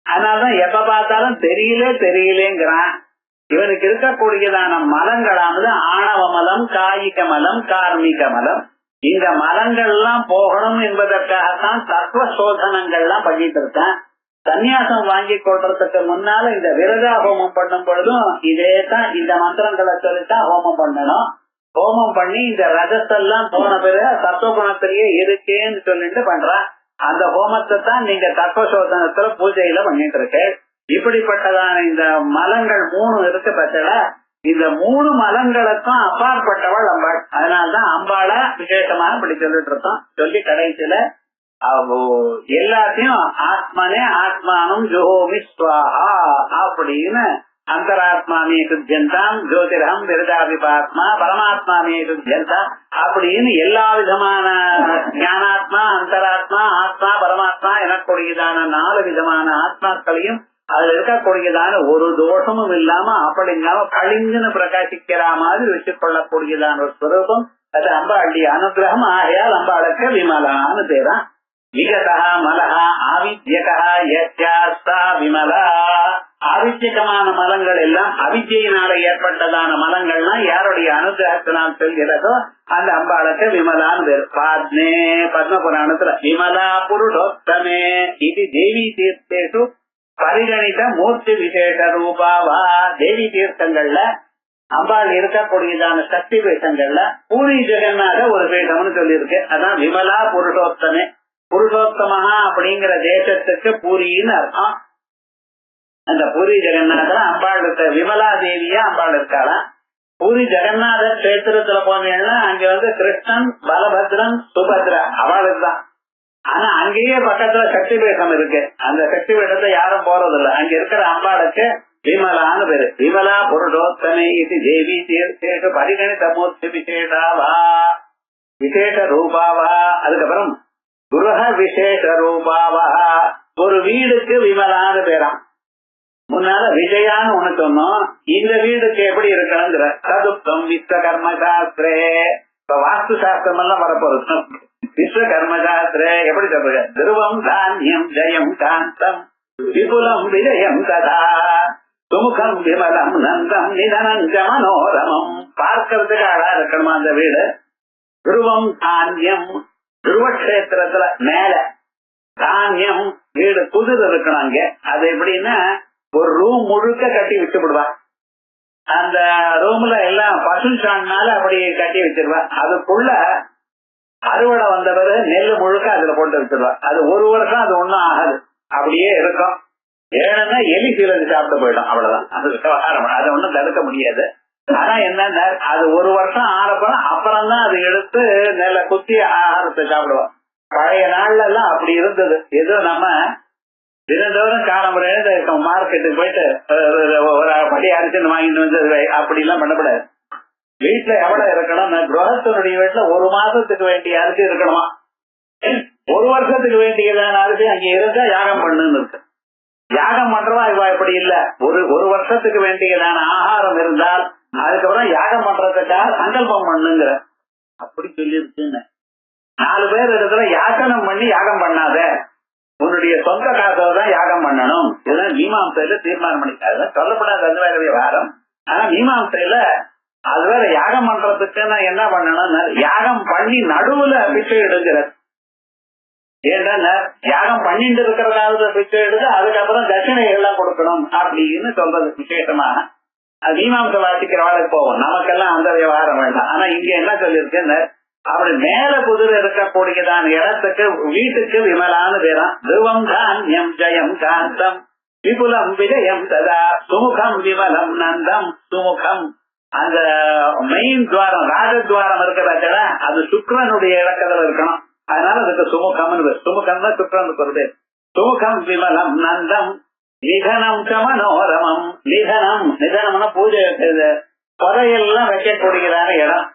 அதனாலதான் எப்ப பார்த்தாலும் தெரியலேங்கிறான். இவனுக்கு இருக்கக்கூடியதான மலங்களானது ஆணவ மலம், காயிக மலம், கார்மிக மலம். இந்த மலங்கள் எல்லாம் போகணும் என்பதற்காகத்தான் தத்துவ சோதனங்கள்லாம் பண்ணிட்டு இருக்கான். சன்னியாசம் வாங்கி கொள்றதுக்கு முன்னால இந்த விரதா ஹோமம் பண்ணும் பொழுதும் இதே தான், இந்த மந்திரங்களை சொல்லித்தான் ஹோமம் பண்ணணும். ஹோமம் பண்ணி இந்த ரஜத்தெல்லாம் போன பிறகு தத்துவகுணத்திலேயே இருக்கேன்னு சொல்லிட்டு பண்றான். அந்த ஹோமத்தை தான் நீங்க தத்துவ சோதனத்துல பூஜையில பண்ணிட்டு இருக்க. இப்படிப்பட்டதான இந்த மலங்கள் 3 இருக்கு பச்சல. இந்த 3 மலங்களுக்கும் அப்பாற்பட்டவள் அம்பாள். அதனால்தான் அம்பாளை விசேஷமான இப்படி சொல்லிட்டு இருக்கோம். சொல்லி கடைசியில எல்லாத்தையும் ஆத்மனே ஆத்மானம் ஜோமி ஸ்வாஹா அப்படின்னு அந்தராத்மாமே சுத்தியந்தாம் ஜோதிரம் விரதாபிபாத்மா பரமாத்மாமே சுத்தியந்தா அப்படின்னு எல்லா விதமான ஞானாத்மா, அந்தராத்மா, ஆத்மா, பரமாத்மா எனக்கூடியதான 4 விதமான ஆத்மாக்களையும் அதுல இருக்கக்கூடியதான ஒரு தோஷமும் இல்லாம அப்படி இல்லாம கழிஞ்சுன்னு பிரகாசிக்கிற மாதிரி வச்சுக் கொள்ளக்கூடியதான ஒரு ஸ்வரூபம். அது அம்பாளுடைய அனுகிரகம். ஆகையால் அம்பாளுக்கு விமலான்னு பேரா. விகதா மலஹா ஆவித்யகா யஸ்யாஸ்தா விமலா. ஆவித்யகமான மலங்கள் எல்லாம் அவித்யினால ஏற்பட்டதான மலங்கள்னா யாருடைய அனுகிரகத்தினால் செல்கிறதோ அந்த அம்பாளுக்கு விமலான்னு பேரு. பாத்மே பத்ம புராணத்துல விமலா புருஷோத்தமே இது தேவி தீர்த்தேஷு பரிகணித மூர்த்தி விசேஷ ரூபாவா. தேவி தீர்த்தங்கள்ல அம்பாள் இருக்கக்கூடியதான சக்தி பீட்டங்கள்ல பூரி ஜெகநாத ஒரு பீட்டம்னு சொல்லியிருக்கு. அதான் விமலா புருஷோத்தமே. புருஷோத்தமஹா அப்படிங்கிற தேசத்துக்கு பூரின்னு அர்த்தம். அந்த பூரி ஜெகநாதர் அம்பாள் இருக்க விமலா தேவியா அம்பாள் இருக்காளாம். பூரி ஜெகநாத கஷேத்திரத்துல போனீங்கன்னா அங்க கிருஷ்ணன், பலபத்ரன், சுபத்ரா அவளுக்கு தான். ஆனா அங்கேயே பக்கத்துல சக்தி பீடம் இருக்கு. அந்த சக்தி பீடத்தை யாரும் போறது இல்ல. அங்க இருக்கிற அம்பாளுக்கு விமலான்னு பேரு. விமலா புருஷோத்தமே இது தேவி தீர்த்தேஷு பரிகணித மூர்த்தி விசேஷாவா விசேஷ ரூபாவா. அதுக்கப்புறம் குருஹ விசேஷ ரூபாவா. ஒரு வீடுக்கு விமலான்னு பேராம். முன்னால விஜயான்னு ஒண்ணு சொன்னோம். இந்த வீடுக்கு எப்படி இருக்கணுங்கிற சதுப்தம் விஸ்வகர்ம சாஸ்திரே. இப்ப வாஸ்து சாஸ்திரம் எல்லாம் வரப்போறது. விஸ்வகர்ம சாஸ்திரே எப்படி சொல்ற? துருவம் தானியம் ஜெயம் காந்தம் விபுலம் விஜயம் ததா சுமுகம் விமலம் நந்தம் நிதனஞ்ச மனோரமம். பார்க்கறதுக்கு அழகா இருக்கணுமா அந்த வீடு. துருவம் தானியம் துருவக்ஷேத்திரத்துல மேல தானியம் வீடு குதிர் இருக்கணும். அங்க அது எப்படின்னா ஒரு ரூம் முழுக்க கட்டி வச்சுடுவா. அந்த ரூம்ல எல்லாம் பசு சாணினால அப்படி கட்டி வச்சிருவா. அதுக்குள்ள அறுவடை வந்த பிறகு நெல் முழுக்க அதுல போட்டு வச்சிருவா. அது ஒரு வருஷம் அது ஒண்ணும் ஆகாது, அப்படியே இருக்கும். ஏன்னா எலி சீலது சாப்பிட்டு போயிடும், அவ்வளவுதான். அது விவகாரம், அதை ஒண்ணும் தடுக்க முடியாது. ஆனா என்ன, அது ஒரு வருஷம் ஆறப்பறம் அப்புறம் தான் அது எடுத்து நெல்லை குத்தி ஆகாரத்தை சாப்பிடுவோம். பழைய நாள்ல எல்லாம் அப்படி இருந்தது. ஏதோ நம்ம தினந்தோறும் காலம்புற மார்க்கெட்டுக்கு போயிட்டு ஒரு படி அரிசி வாங்கிட்டு வந்து அப்படி எல்லாம் பண்ணக்கூடாது. வீட்டுல எவ்வளவு இருக்கணும், கிரகத்தினுடைய வீட்டுல ஒரு மாசத்துக்கு வேண்டிய அரிசி இருக்கணுமா, ஒரு வருஷத்துக்கு வேண்டியதான அரிசி அங்க இருந்தா யாகம் பண்ணுன்னு இருக்கு. யாகம் பண்றவா இவா இப்படி இல்ல, ஒரு வருஷத்துக்கு வேண்டியதான ஆகாரம் இருந்தால் அதுக்கப்புறம் யாகம் பண்றதுக்காக சங்கல்பம் பண்ணுங்கிற அப்படி சொல்லிருக்குன்னு. 4 பேர் இடத்துல யாசனம் பண்ணி யாகம் பண்ணாத, உன்னுடைய சொந்த காசுல தான் யாகம் பண்ணணும். இதெல்லாம் மீமாம்சையில தீர்மானம் பண்ணிக்காது, சொல்லப்படாது, அது வேற விவகாரம். ஆனா மீமாம்சையில அது வேற யாகம் பண்றதுக்கு என்ன பண்ணணும், யாகம் பண்ணி நடுவுல பிச்சை எடுக்கிறது. ஏன்னா யாகம் பண்ணிட்டு இருக்கிறதாவது பிச்சை எடுத்து அதுக்கப்புறம் தட்சிணை எல்லாம் கொடுக்கணும் அப்படின்னு சொல்றது விசேஷமாக. அது மீமாம்சை வாசிக்கிறவாளுக்கு போவோம், நமக்கெல்லாம் அந்த விவகாரம் வேண்டாம். ஆனா இங்க என்ன சொல்லியிருக்கு, அப்படி மேல குதிரை இருக்கக்கூடியதான இடத்துக்கு வீட்டுக்கு விமலான்னு பேரான். துருவம் தான்யம் ஜெயம் காந்தம் விபுலம் விஜயம் ததா சுமுகம் விமலம் நந்தம் சுமுகம். அந்த மெயின் துவாரம் ராஜத்வாரம் இருக்கிற அது சுக்ரனுடைய இலக்கத்துல இருக்கணும், அதனால அதுக்கு சுமுகம்னு. சுமுகம் தான் சுக்ரனுக்கு வருது. சுமுகம் விமலம் நந்தம் நிதனம் மனோரமம். நிதனம், நிதனம்னா பூஜை புதையெல்லாம் வைக்கக்கூடியதான இடம்.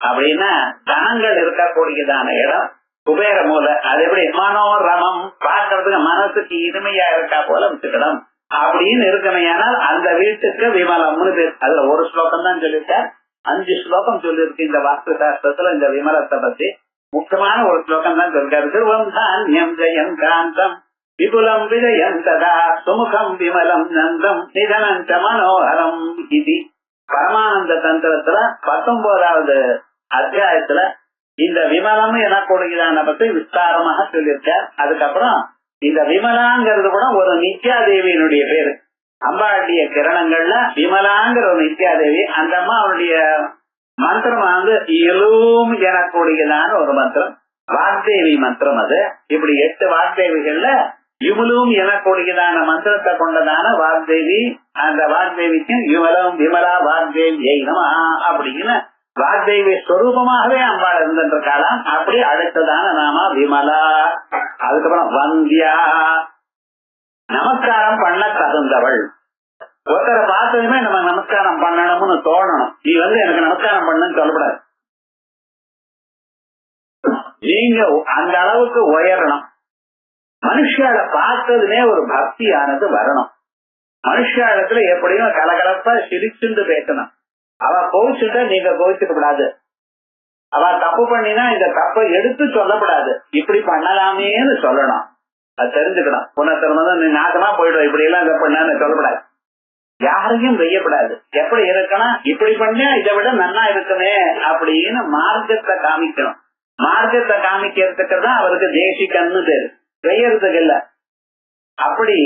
அப்படின்னா தனங்கள் இருக்கக்கூடியதான இடம் குபேர மூலை. அது எப்படி மனோரமம், பார்க்கறதுக்கு மனசுக்கு இனிமையா இருக்கா போல வச்சுக்கிடும் அப்படின்னு இருக்கமையானால் அந்த வீட்டுக்கு விமலம்னு பேர். அதுல ஒரு ஸ்லோகம் தான் சொல்லிட்டார், 5 ஸ்லோகம் சொல்லியிருக்கு இந்த வாஸ்து சாஸ்திரத்துல. இந்த விமலத்தை பத்தி முக்கியமான ஒரு ஸ்லோகம் தான் சொல்லிருக்காரு. திருவம் தான்யம் ஜெயம் காந்தம் விபுலம் விஜயம் ததா சுமுகம் விமலம் நந்தம் நிதனஞ்ச மனோகரம். இது பரமானந்த தந்திரத்துல 19வது அத்தியாயத்துல இந்த விமலம் எனக்கூடியதான பத்தி விஸ்தாரமாக சொல்லியிருக்கார். அதுக்கப்புறம் இந்த விமலாங்கிறது கூட ஒரு நித்யாதேவியினுடைய பேரு. அம்பாளுடைய கிரணங்கள்ல விமலாங்கிற ஒரு நித்யாதேவி. அந்த அம்மா அவனுடைய மந்திரம் இலும் எனக்கூடியதான ஒரு மந்திரம், வாக்தேவி மந்திரம். அது இப்படி 8 வாக்தேவிகள்ல யுமலும் எனக்கூடியதான மந்திரத்தை கொண்டதான வாக்தேவி. அந்த வாக்தேவிக்கு யுமலம் விமலா வாக்தேவி நம அப்படின்னு வாக்தேவி ஸ்வரூபமாகவே அம்பாள் இருந்திருக்காளாம். அப்படி அடுத்ததான நாம விமலா. அதுக்கப்புறம் வந்தியா, நமஸ்காரம் பண்ண தகுந்தவள். ஒருத்தரை பார்த்ததுமே நம்ம நமஸ்காரம் பண்ணணும்னு தோணணும். நீ எனக்கு நமஸ்காரம் பண்ணுன்னு சொல்லக்கூடாது. நீங்க அந்த அளவுக்கு உயரணும். மனுஷால பார்த்ததுமே ஒரு பக்தியானது வரணும். மனுஷாலத்துல எப்படியும் கலகலப்பா சிரிச்சுண்டு பேசணும். அவ கோவிச்சுட்டா நீங்க கோவிச்சுக்க கூடாது. அவ தப்பு பண்ணினா இந்த தப்பை எடுத்து சொல்லக்கூடாது, இப்படி பண்ணலாமேன்னு சொல்லணும். அது தெரிஞ்சுக்கணும். புனத்திறமதான் நீ நாசமா போயிடும், இப்படி எல்லாம் இதை பண்ணான்னு சொல்லக்கூடாது. யாரையும் வெய்யக்கூடாது. எப்படி இருக்கணும், இப்படி பண்ணா இதை விட நன்னா இருக்குமே அப்படின்னு மார்க்கத்தை காமிக்கணும். மார்க்கத்தை காமிக்கிறதுக்கு தான் அவருக்கு தேசிகன்னு பேரு, வெய்யறதுக்கு இல்ல. அப்படி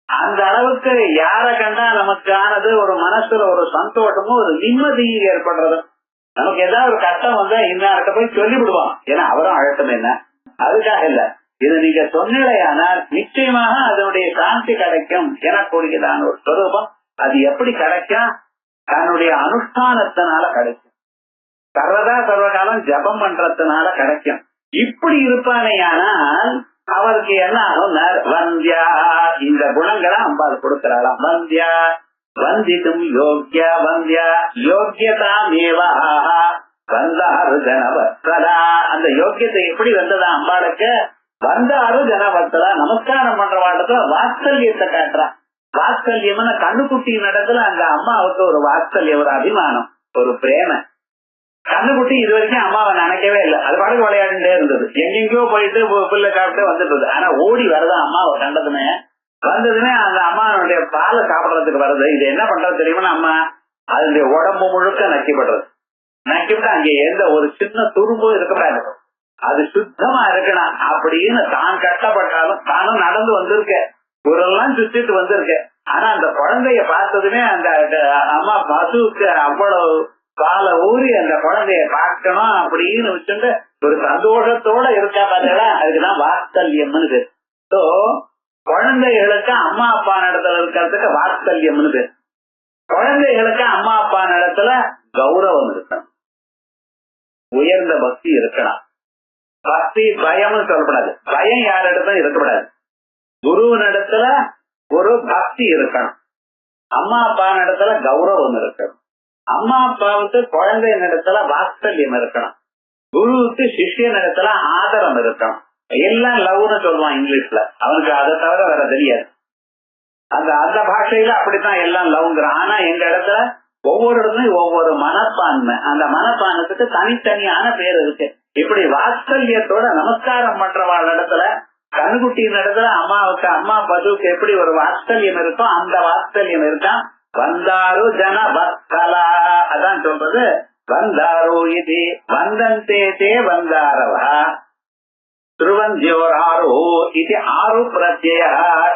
அந்த அளவுக்கு யார கண்டா நமக்கானது ஒரு மனசுல ஒரு சந்தோஷமும் ஒரு நிம்மதியும் ஏற்படுறது. நமக்கு ஏதாவது ஒரு கஷ்டம் வந்தா இன்னார்கிட்ட போய் சொல்லிவிடுவோம், ஏன்னா அவரும் அழுத்தம் என்ன, அதுக்காக இல்ல. இது நீங்க சொன்னீங்களேயானால் நிச்சயமாக அதனுடைய சாந்தி கிடைக்கும் எனக்கூடியதான ஒரு ஸ்வரூபம். அது எப்படி கிடைக்கும், தன்னுடைய அனுஷ்டானத்தினால கிடைக்கும். சர்வதா சர்வகாலம் ஜபம் பண்றதுனால கிடைக்கும். இப்படி இருப்பானேயானால் அவருக்கு என்ன ஆகும், வந்தியா இந்த குணங்களை அம்பாள் கொடுக்கிறாளாம். வந்தியா வந்திதும் யோக்கியா வந்தியா யோக்கியதாமேவா வந்தாரு ஜனவத்சலா. அந்த யோக்கியத்தை எப்படி வந்ததா அம்பாளுக்கு, வந்தாரு ஜனவத்சலா. நமஸ்காரம் பண்ற வாட்டத்துல வாத்சல்யத்தை காட்டுறா. வாத்சல்யம்னு கண்ணுக்குட்டி நடத்துல அந்த அம்மாவுக்கு ஒரு வாத்சல்யம், ஒரு அபிமானம், ஒரு பிரேம. கண்ணுக்குட்டி இது வரைக்கும் அம்மாவை நினைக்கவே இல்லை, அது பாட்டுக்கு விளையாடுட்டே இருந்தது. எங்கெங்கயோ போயிட்டு புல்ல சாப்பிட்டு வந்துட்டு, ஆனா ஓடி வருதான் அம்மாவை கண்டதுமே. வந்ததுமே அந்த அம்மாவுடைய பாலை சாப்பிடறதுக்கு வருது. இது என்ன பண்றது தெரியுமா, அம்மா அதனுடைய உடம்பு முழுக்க நக்கிப்படுறது. நக்கிவிட்டு அங்கே எந்த ஒரு சின்ன துரும்பும் இருக்கக்கூடாது, அது சுத்தமா இருக்கணும் அப்படின்னு தான் கஷ்டப்பட்டாலும் தானும் நடந்து வந்திருக்க. ஊரெல்லாம் சுத்திட்டு வந்திருக்கேன். ஆனா அந்த குழந்தைய பார்த்ததுமே அந்த அம்மா பசுவுக்கு அவ்வளவு பாலை ஊறி அந்த குழந்தைய பார்க்கணும் அப்படின்னு வச்சுட்டு ஒரு சந்தோஷத்தோட இருக்கா பார்த்தா அதுக்குதான் வாத்சல்யம்னு பேர். ஸோ குழந்தைகளுக்கு அம்மா அப்பா இடத்துல இருக்கிறதுக்கு வாத்சல்யம்னு பேர். குழந்தைகளுக்கு அம்மா அப்பா இடத்துல கௌரவம் இருக்கணும், உயர்ந்த பக்தி இருக்கணும். பக்தி பயம்னு சொல்லப்படாது, பயம் யார் இடத்துல இருக்கக்கூடாது. குருவின் இடத்துல ஒரு பக்தி இருக்கணும், அம்மா அப்பா இடத்துல கௌரவம் இருக்கணும், அம்மா அப்பாவுக்கு குழந்தையின் இடத்துல வாத்சல்யம் இருக்கணும், குருவுக்கு சிஷ்யன் இடத்துல ஆதரம் இருக்கணும். எல்லாம் லவ்னு சொல்லுவான் இங்கிலீஷ்ல, அவனுக்கு அதை தவிர வேற தெரியாது. அந்த பாஷையில அப்படித்தான் எல்லாம் லவ்ங்கிறான். ஆனா எங்க இடத்துல ஒவ்வொரு இடத்துலயும் ஒவ்வொரு மனப்பான்மை, அந்த மனப்பான்மைக்கு தனித்தனியான பேர் இருக்கு. இப்படி வாத்சல்யத்தோட நமஸ்காரம் பண்றவாள் இடத்துல, கண்ணுக்குட்டியின் இடத்துல அம்மாவுக்கு அம்மா பசுவுக்கு எப்படி ஒரு வாத்சல்யம் இருக்கோ அந்த வாத்சல்யம் இருக்கான். வந்தாரு ஜன வத்சலா, அதான் சொல்றது. வந்தாரு இது வந்தந்தே தே வந்தாரவா திருவந்தியோராரோ இது ஆறு பிரத்ய.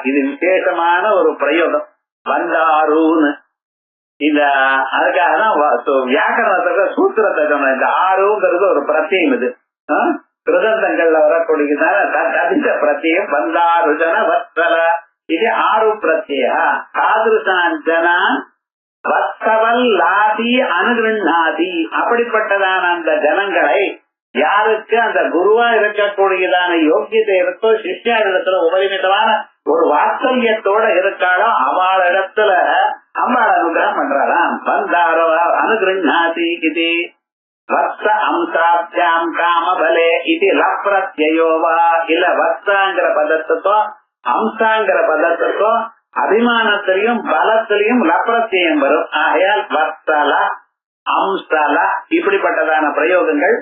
இது விசேஷமான ஒரு பிரயோகம் வந்தாருன்னு. இந்த அதுக்காக தான் வியாக்கரணத்துல சூத்திரத்தை சொன்ன இந்த ஆறுங்கிறது ஒரு பிரத்யம். இது கிருதந்தங்கள்ல வரக்கூடியதான அதிக பிரத்யம். வந்தாரு ஜன வத்சல இது ஆறு பிரத்ய. காதுருசான் ஜனான் வத்சவல் லாதி அனுகிருண்ணாதி. அப்படிப்பட்டதான அந்த ஜனங்களை யாருக்கு அந்த குருவா இருக்கக்கூடியதான யோக்கியத்தை இருக்கோ, சிஷ்யாரிடத்துல உபரிமிதமான ஒரு வாத்சல்யத்தோட இருக்காளோ அவள் இடத்துல அம்பாள் அனுகிரகம் பண்றாளாம். வந்தாரோ அனுகிருண்ணாதி இது வத்ச அம்சாப்தியாம் காமபலே இது லப்ரத்யோவா. இல்ல வத்சாங்கிற பதத்துக்கோ அம்சாங்கிற பதத்துக்கோ அபிமானத்திலையும் பலத்திலையும் லப்ரத்தியம் வரும். ஆகையால் வத்சல அம்சல இப்படிப்பட்டதான பிரயோகங்கள்.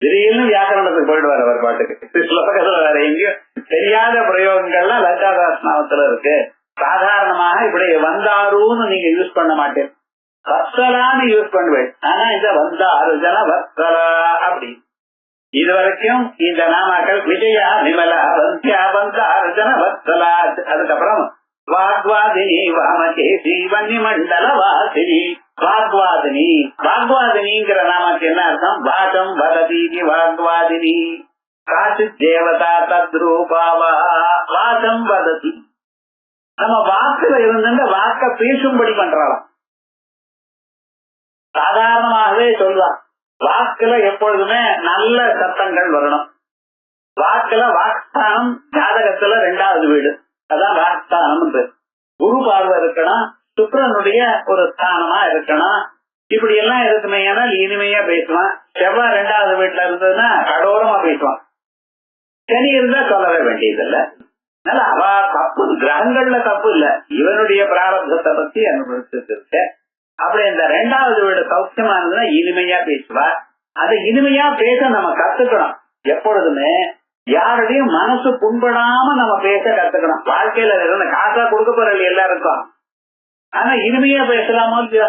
திடீர்னு வியாக்கரணத்துக்கு போயிடுவார் அவர் பாட்டுக்கு. ஸ்லோகத்துல வேற எங்கேயும் தெரியாத பிரயோகங்கள்லாம் லலிதாசாஸ்திரத்துல இருக்கு. சாதாரணமாக இப்படி வந்தாருன்னு நீங்க யூஸ் பண்ண மாட்டேன், வத்சலான்னு யூஸ் பண்ணுவேன். ஆனா இந்த வந்தாரு ஜன வத்சலா அப்படி. இது வரைக்கும் இந்த நாமாக்கள் விஜயா நிமலா வந்தியா வந்தாரு ஜன வத்சலா. அதுக்கப்புறம் வாக்வாதினி வாமகேசி வன்னி மண்டல வாசினி. வாக்வாதினி, வாக்வாதினிங்கிற நாமக்கு என்ன அர்த்தம்? வாசம் வததீதி வாக்வாதினி. காசி தேவதா தத்ரூபாவா வாசம் வததி. நம்ம வாக்குல இருந்து வாக்க பேசும்படி பண்றாளாம். சாதாரணமாகவே சொல்லலாம், வாக்குல எப்பொழுதுமே நல்ல சத்தங்கள் வரணும். வாக்குல வாக்ஸ்தானம் ஜாதகத்துல 2வது வீடு, அதான் வாக்ஸ்தானம். குரு பார்வை இருக்கணும், சுக்கிரனுடைய ஒரு ஸ்தானமா இருக்கணும். இப்படி எல்லாம் இருக்குமே இனிமையா பேசுவான். செவ்வாய் 2வது வீட்டுல இருந்ததுன்னா கடோரமா பேசுவான். சனி இருந்தா சொல்லவே வேண்டியதில்ல. அதனால அவ தப்பு, கிரகங்கள்ல தப்பு இல்ல, இவனுடைய பிராரப்தத்தை பத்தி அனுபவிச்சுட்டு இருக்க. அப்படி இந்த 2வது வீடு சௌக்கியமா இருந்ததுன்னா இனிமையா பேசுவா. அதை இனிமையா பேச நம்ம கத்துக்கணும். எப்பொழுதுமே யாருடையும் மனசு புண்படாம நம்ம பேச கத்துக்கணும். வாழ்க்கையில காசா கொடுக்க போறது எல்லாருக்கும், ஆனா இனிமையா பேசலாமோ இல்லையோ?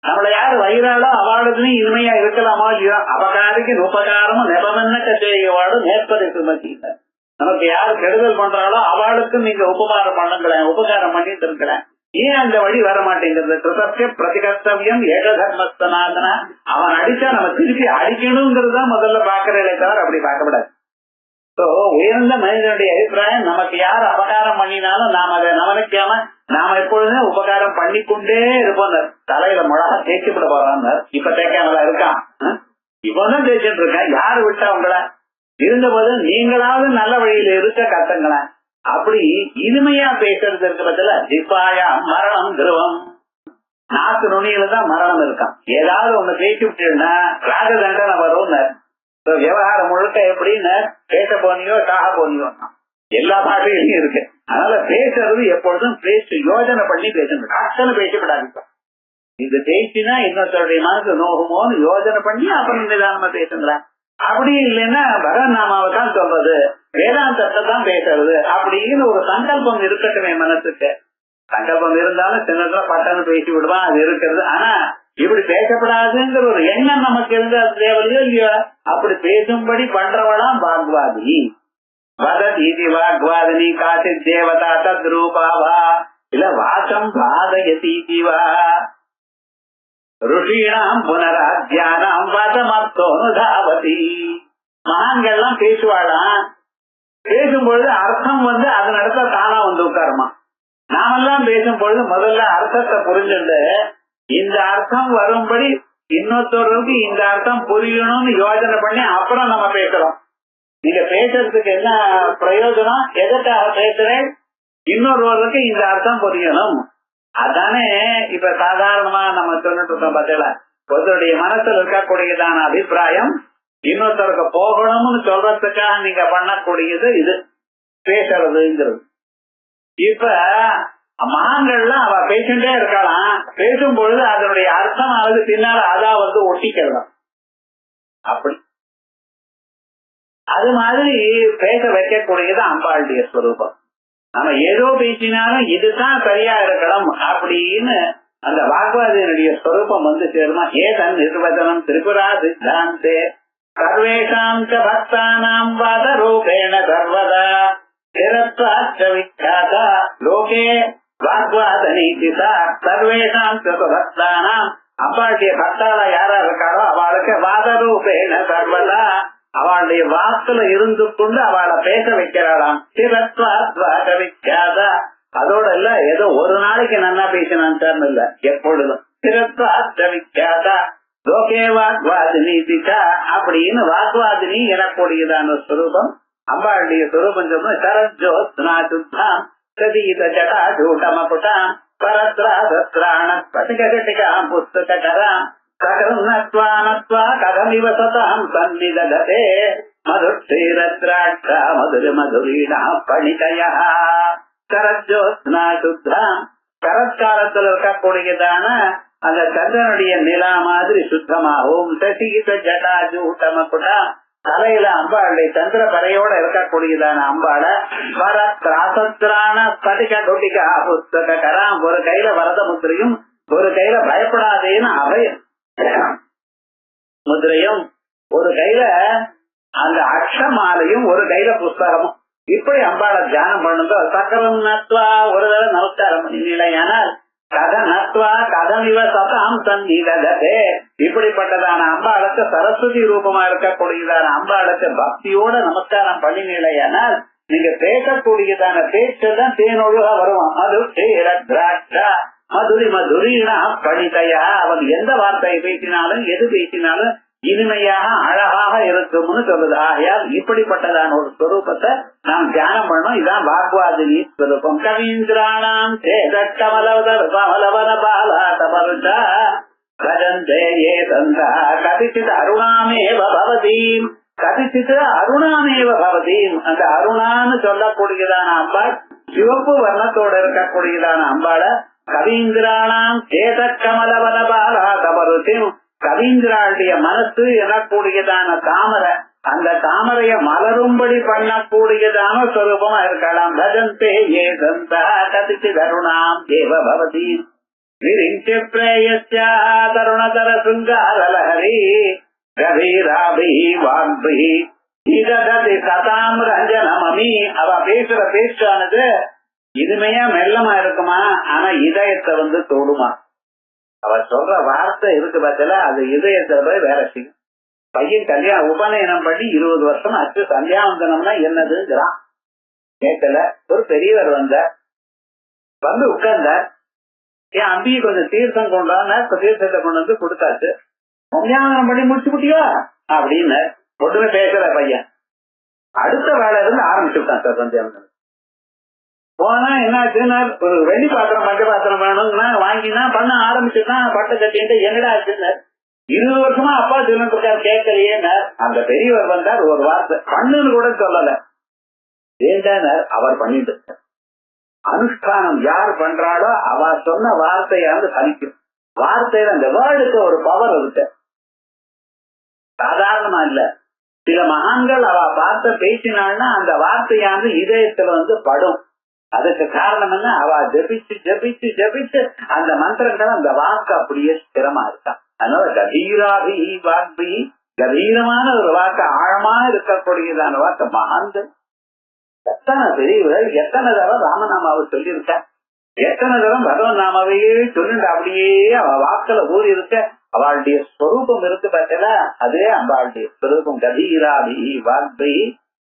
நம்மள யாரு வயிறாளோ அவளுக்குன்னு இனிமையா இருக்கலாமோ இல்லையோ? அபகாரிக்கு உபகாரமும் நெபமென்ன கச்சேரியோடு நேர்ப்பதை சுமத்திங்க. நமக்கு யாரு கெடுதல் பண்றாளோ அவளுக்கும் நீங்க உபகாரம் பண்ணுங்களேன், உபகாரம் பண்ணிட்டு இருக்கிறேன். ஏன் அந்த வழி வர மாட்டேங்கிறது? கிருதத்திய பிரதிகர்த்தவியம் ஏக தர்மஸ்தனாதனா. அவன் அடிச்சா நம்ம திருப்பி அடிக்கணுங்கிறதுதான் முதல்ல பாக்குறதே தவிர அப்படி பார்க்கப்படாது. உயர்ந்த மனிதனுடைய அபிப்பிராயம், நமக்கு யார் அபகாரம் பண்ணினாலும் நாம் அதை கவனிக்காம நாம எப்பொழுதுமே உபகாரம் பண்ணிக்கொண்டே இருப்போம். தலையில மிளகா தேய்ச்சிவிட போறாங்க, இப்ப தேய்க்காமலாம் இருக்கான், இப்பதான் தேய்ச்சிட்டு இருக்கேன். யாரு விட்டா உங்களை? இருந்தபோது நீங்களாவது நல்ல வழியில இருக்க கத்துங்களேன். அப்படி இனிமையா பேசுறது இருக்கிறதுல திப்பாயா மரணம் துருவம். நாக்கு நுனியில தான் மரணம் இருக்கான். ஏதாவது ஒண்ணு பேசி விட்டுன்னா ராஜ தண்டனை வரும். விவகாரம் முழுக்க எப்படின்னு பேச போனியோ சாக போனியோ எல்லா பாஷையிலையும் இருக்கு. அதனால பேசுறது எப்பொழுதும் பேச யோஜனை பண்ணி பேசணும். காசன பேசப்படாது. இது பேசினா இன்னொருத்தருடைய மனசு நோகுமோன்னு யோஜனை பண்ணி அப்புறம் நிதானமா பேசுங்களேன். அப்படி இல்லைன்னா பகவன் நாமாவை தான் சொல்றது, வேதாந்தத்தை தான் பேசுறது அப்படின்னு ஒரு சங்கல்பம் இருக்கட்டுமே மனசுக்கு. சங்கல்பம் இருந்தாலும் சின்னத்துல பட்டன்னு பேசி விடுவான், அது இருக்கிறது. ஆனா இப்படி பேசப்படாதுங்கிற ஒரு எண்ணம் நமக்கு இருந்து அது தேவையோ இல்லையோ? அப்படி பேசும்படி பண்றவளாம் வாக்வாதி. வததி வாக்வாதினி காசி தேவதா தத்ரூபாவா இல்ல வாசம் பாதயதீவா ருஷீணாம் புனராத்யானாம் வதமர்த்தோனுதாவதி. மகான்கள்லாம் பேசுவாளாம். பேசும்பொழுது அர்த்தம் அதன் இடத்துல தானா உட்காருமா. நாமெல்லாம் பேசும்பொழுது முதல்ல அர்த்தத்தை புரிஞ்சுட்டு இந்த அர்த்தம் வரும்படி இன்னொருத்தருக்கு இந்த அர்த்தம் புரியணும்னு யோசனை பண்ணி அப்புறம் நம்ம பேசுறோம். நீங்க பேசுறதுக்கு என்ன பிரயோஜனம், எதற்காக பேசுறேன், இன்னொருவருக்கு இந்த அர்த்தம் புரியணும். அதானே இப்ப சாதாரணமா நம்ம சொல்லிட்டு இருக்கோம். பார்த்தீங்களா, ஒருத்தருடைய மனசுல இருக்கக்கூடியதான அபிப்பிராயம் இன்னொருத்தருக்கு போகணும்னு சொல்றதுக்காக நீங்க பண்ணக்கூடியது இது பேசுறதுங்கிறது. இப்ப மகான்கள்லாம் அவ பேசிட்டே இருக்கலாம். பேசும்பொழுது அதனுடைய அர்த்தம் ஆகுது பின்னால அதா ஒட்டிக்கலாம். அப்படி அது மாதிரி பேச வைக்கக்கூடியது அம்பாளுடைய ஸ்வரூபம். நம்ம ஏதோ பேசினாலும் இதுதான் சரியா இருக்கணும் அப்படின்னு அந்த வாக்வாதியினுடைய ஸ்வரூபம் சேருமா. ஏதன் நிர்வச்சனம் திரிபுரா சித்தாந்தே சர்வேஷாம் ச பக்தானாம் வாத ரூபேண சர்வதா ஸ்திரத்வாச்ச விக்யாதா லோகே வாக்வாதனீதிசா சர்வேஷாம் ச பக்தானாம். அம்பாளுடைய பக்தால யாரா இருக்காரோ அவளுக்கு வாத ரூபேண சர்வதா அவளுடைய வாக்குல இருந்து கொண்டு அவளை பேச வைக்கிறாளாம். ஸ்திரத்வாச்ச விக்யாதா. அதோட இல்ல ஏதோ ஒரு நாளைக்கு நன்னா பேசினான்னு இல்ல, எப்பொழுதும் ஸ்திரத்வாச்ச விக்யாதா லோகே வாக்வாதினீதிசா அப்படின்னு வாக்வாதினி எனக்கூடியதான ஸ்வரூபம் அம்பாளுடைய ஸ்வரூபம் சொன்ன சரஜோத்னா சுத்தாம் சதீத ஜடா ஜூட்டமபுட்டாம் பரத்ராதத்ராண ஸ்படிகடிகாம் புஸ்தகராம் சகருணத்வா நத்வா கதமிவ சதாம் சந்நிதததே மதுர்ஷீரத்ராட்சா மதுர மதுரீணா பணிதயா. சரஜோத்னா சுத்தாம் சரத்காலத்தில் இருக்கக்கூடியதான அந்த சந்திரனுடைய நிலா மாதிரி சுத்தமாகவும் சசிகித ஜடா ஜூட்டமபுட்டா தலையில அம்பாளுடைய சந்திர பறையோட இருக்கக்கூடியதான அம்பாள வரத்ராசத்ரான ஸ்படிக கொட்டிகா புஸ்தக கராம். ஒரு கையில வரத முத்திரையும் ஒரு கையில பயப்படாதேன்னு அபயம் முதிரையும் ஒரு கையில அந்த அக்ஷமாலையும் ஒரு கையில புஸ்தகமும். இப்படி அம்பாளை தியானம் பண்ணுங்க. சக்கரம் நத்வா ஒரு தடவை நமஸ்காரம் பண்ணினால் கதநத்வா கதமிவ சதாம் சந்நிதததே. இப்படிப்பட்டதான அம்பாளுக்கு சரஸ்வதி ரூபமா இருக்கக்கூடியதான அம்பாளுக்கு பக்தியோட நமஸ்காரம் பண்ணினால் நீங்க பேசக்கூடியதான பேச்சதான் தேனொழுகா வருவான். மதுரா மதுரி மதுரீனா பணிதையா. அவன் எந்த வார்த்தையை பேசினாலும் எது பேசினாலும் இனிமையாக அழகாக இருக்கும்னு சொல்லுது. ஆகையால் இப்படிப்பட்டதான ஒரு ஸ்வரூபத்தை நாம் தியானம் பண்ணோம். இதான் வாக்வாதினி ஸ்வரூபம். கவீந்திராணாம் கமலவன பாலாட்டபருஷா கஜந்தே ஏ தந்தா கதிச்சித் அருணாமேவ பவதீம் கதிச்சித் அருணாமேவ பவதீம். அந்த அருணான்னு சொல்லக்கூடியதான அம்பாள் சிவப்பு வர்ணத்தோட இருக்கக்கூடியதான அம்பாள கவீந்திராணாம் சேத கமலவன பாலாட்டபருஷம். கவீந்திராளுடைய மனசு எனக்கூடியதான தாமரை, அந்த தாமரைய மலரும்படி பண்ணக்கூடியதான ஸ்வரூபமா இருக்கலாம். பஜந்தே ஏ தந்தா கதிச்சித் அருணாம் தேவ பவதி விரிஞ்ச பிரேயஸ்யா தருணதர சுங்காரலஹரி கபீராபி வாக்பி இததி சதாம் ரஞ்சனமி. அவ பேசுற பேச்சானது இனிமையா மெல்லமா இருக்குமா, ஆனா இதயத்தை தோடுமா. அவர் சொல்ற வார்த்தை இருக்கு பார்த்தல, அது இதயத்துல போய் வேலை செய்யும். பையன் கல்யாணம் உபநயனம் பண்ணி 20 வருஷம் ஆச்சு. சந்தியாவந்தனம்னா என்னதுங்கிறான் கேட்கல. ஒரு பெரியவர் வந்து உட்கார்ந்தார். என் அம்பியை கொஞ்சம் தீர்த்தம் கொண்டான தீர்த்தத்தை கொண்டு கொடுத்தாச்சு. சந்தியாவந்தனம் பண்ணி முடிச்சு விட்டியா அப்படின்னு ஒன்றுமே பேசல பையன். அடுத்த வேலை இருந்து ஆரம்பிச்சு விட்டான் சார் சந்தியாவந்தனம். போனா என்னாச்சுன்னா ஒரு வெள்ளி பாத்திரம் மஞ்ச பாத்திரம் வேணும்னா வாங்கினா பண்ண ஆரம்பிச்சுதான் பட்டை கட்டிட்டு என்னடா ஆச்சுன்னு 20 வருஷமா அப்பா சொல்லிட்டு இருக்காரு கேட்கலையேன்னு அந்த பெரியவர் வந்தார். ஒரு வார்த்தை பண்ணுன்னு கூட சொல்லல. ஏண்டானார் அவர் பண்ணிட்டு இருக்கார். அனுஷ்டானம் யார் பண்றாளோ அவ சொன்ன வார்த்தையாந்து பலிக்கும். வார்த்தையில அந்த வேர்டுக்கு ஒரு பவர் இருக்கு, சாதாரணமா இல்ல. சில மகான்கள் அவ வார்த்தை பேசினாள்னா அந்த வார்த்தையாந்து இதயத்துல படும். அதுக்கு காரணம் என்ன, அவ ஜபிச்சு ஜபிச்சு ஜபிச்சு அந்த மந்திரங்கள் அந்த வாக்கு அப்படியே ஸ்திரமா இருக்கான். அதனால கபீராபி வாக்பி, கபீரமான ஒரு வாக்கு, ஆழமா இருக்கக்கூடியதான வாக்கு மகான்கள் எத்தனை பெரியவர்கள் எத்தனை தடவை ராமநாமாவை சொல்லியிருக்க, எத்தனை தரம் பகவன் நாமாவையே சொல்லிட்டு அப்படியே அவ வாக்குல ஊறி இருக்க. அவளுடைய ஸ்வரூபம் இருக்கு பார்த்தல, அதே அம்பாளுடைய ஸ்வரூபம். கதீராபி வாக்பை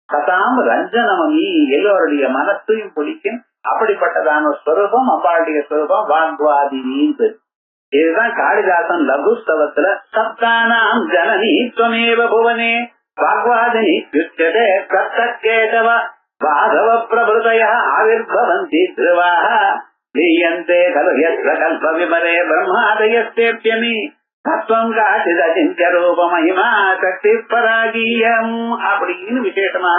கதாம் ரஞ்சனமி, எல்லோருடைய மனத்தையும் பிடிக்கும். அப்படிப்பட்டதான ஸ்வரூபம் அம்பாளுடைய ஸ்வரூபம். வாக்வாதினி, இதுதான் காளிதாசன் லகுஸ்தவத்துல சப்தானாம் ஜனனி துவமேவ புவனே வாக்வாதினி யுச்சதே கத்தகேதவ வாதவ பிரபுதய ஆவிர்பவந்தி திருவாஹ லீயந்தே கலு யத்ர கல்ப விமலே பிரம்மாதயஸ்தேப்யமி தத்துவம் காசித சிந்திய ரூப மகிமா சக்தி பராகீயம் அப்படின்னு விசேஷமா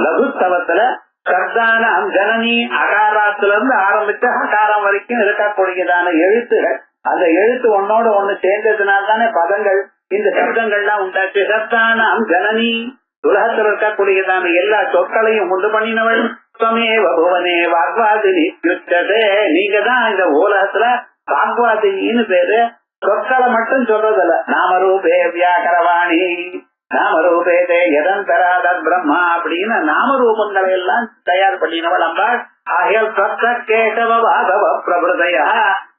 லகுஸ்தவத்துல சப்தானாம் ஜனனி அகாரத்துல இருந்து ஆரம்பிச்ச அகாரம் வரைக்கும் இருக்கக்கூடியதான எழுத்துகள், அந்த எழுத்து ஒன்னோட ஒண்ணு சேர்ந்ததுனால்தானே பதங்கள், இந்த சப்தங்கள்லாம் உண்டாச்சு. சப்தானாம் ஜனனி, உலகத்தில் இருக்கக்கூடியதான எல்லா சொற்களையும் உண்டு பண்ணினவள். துவமேவ புவனே வாக்வாதினி யுச்சதே, நீங்க தான் இந்த உலகத்துல வாக்வாதினின்னு பேரு. சொற்களை மட்டும் சொல்றதில்ல, நாமரூபே வியாகரவாணி நாமரூபேதே எதந்தராத பிரம்மா அப்படின்னு நாமரூபங்களை எல்லாம் தயார் பண்ணினவள் அம்பாள். ஆகியால் கேசவ வாதவ பிரபுதயா,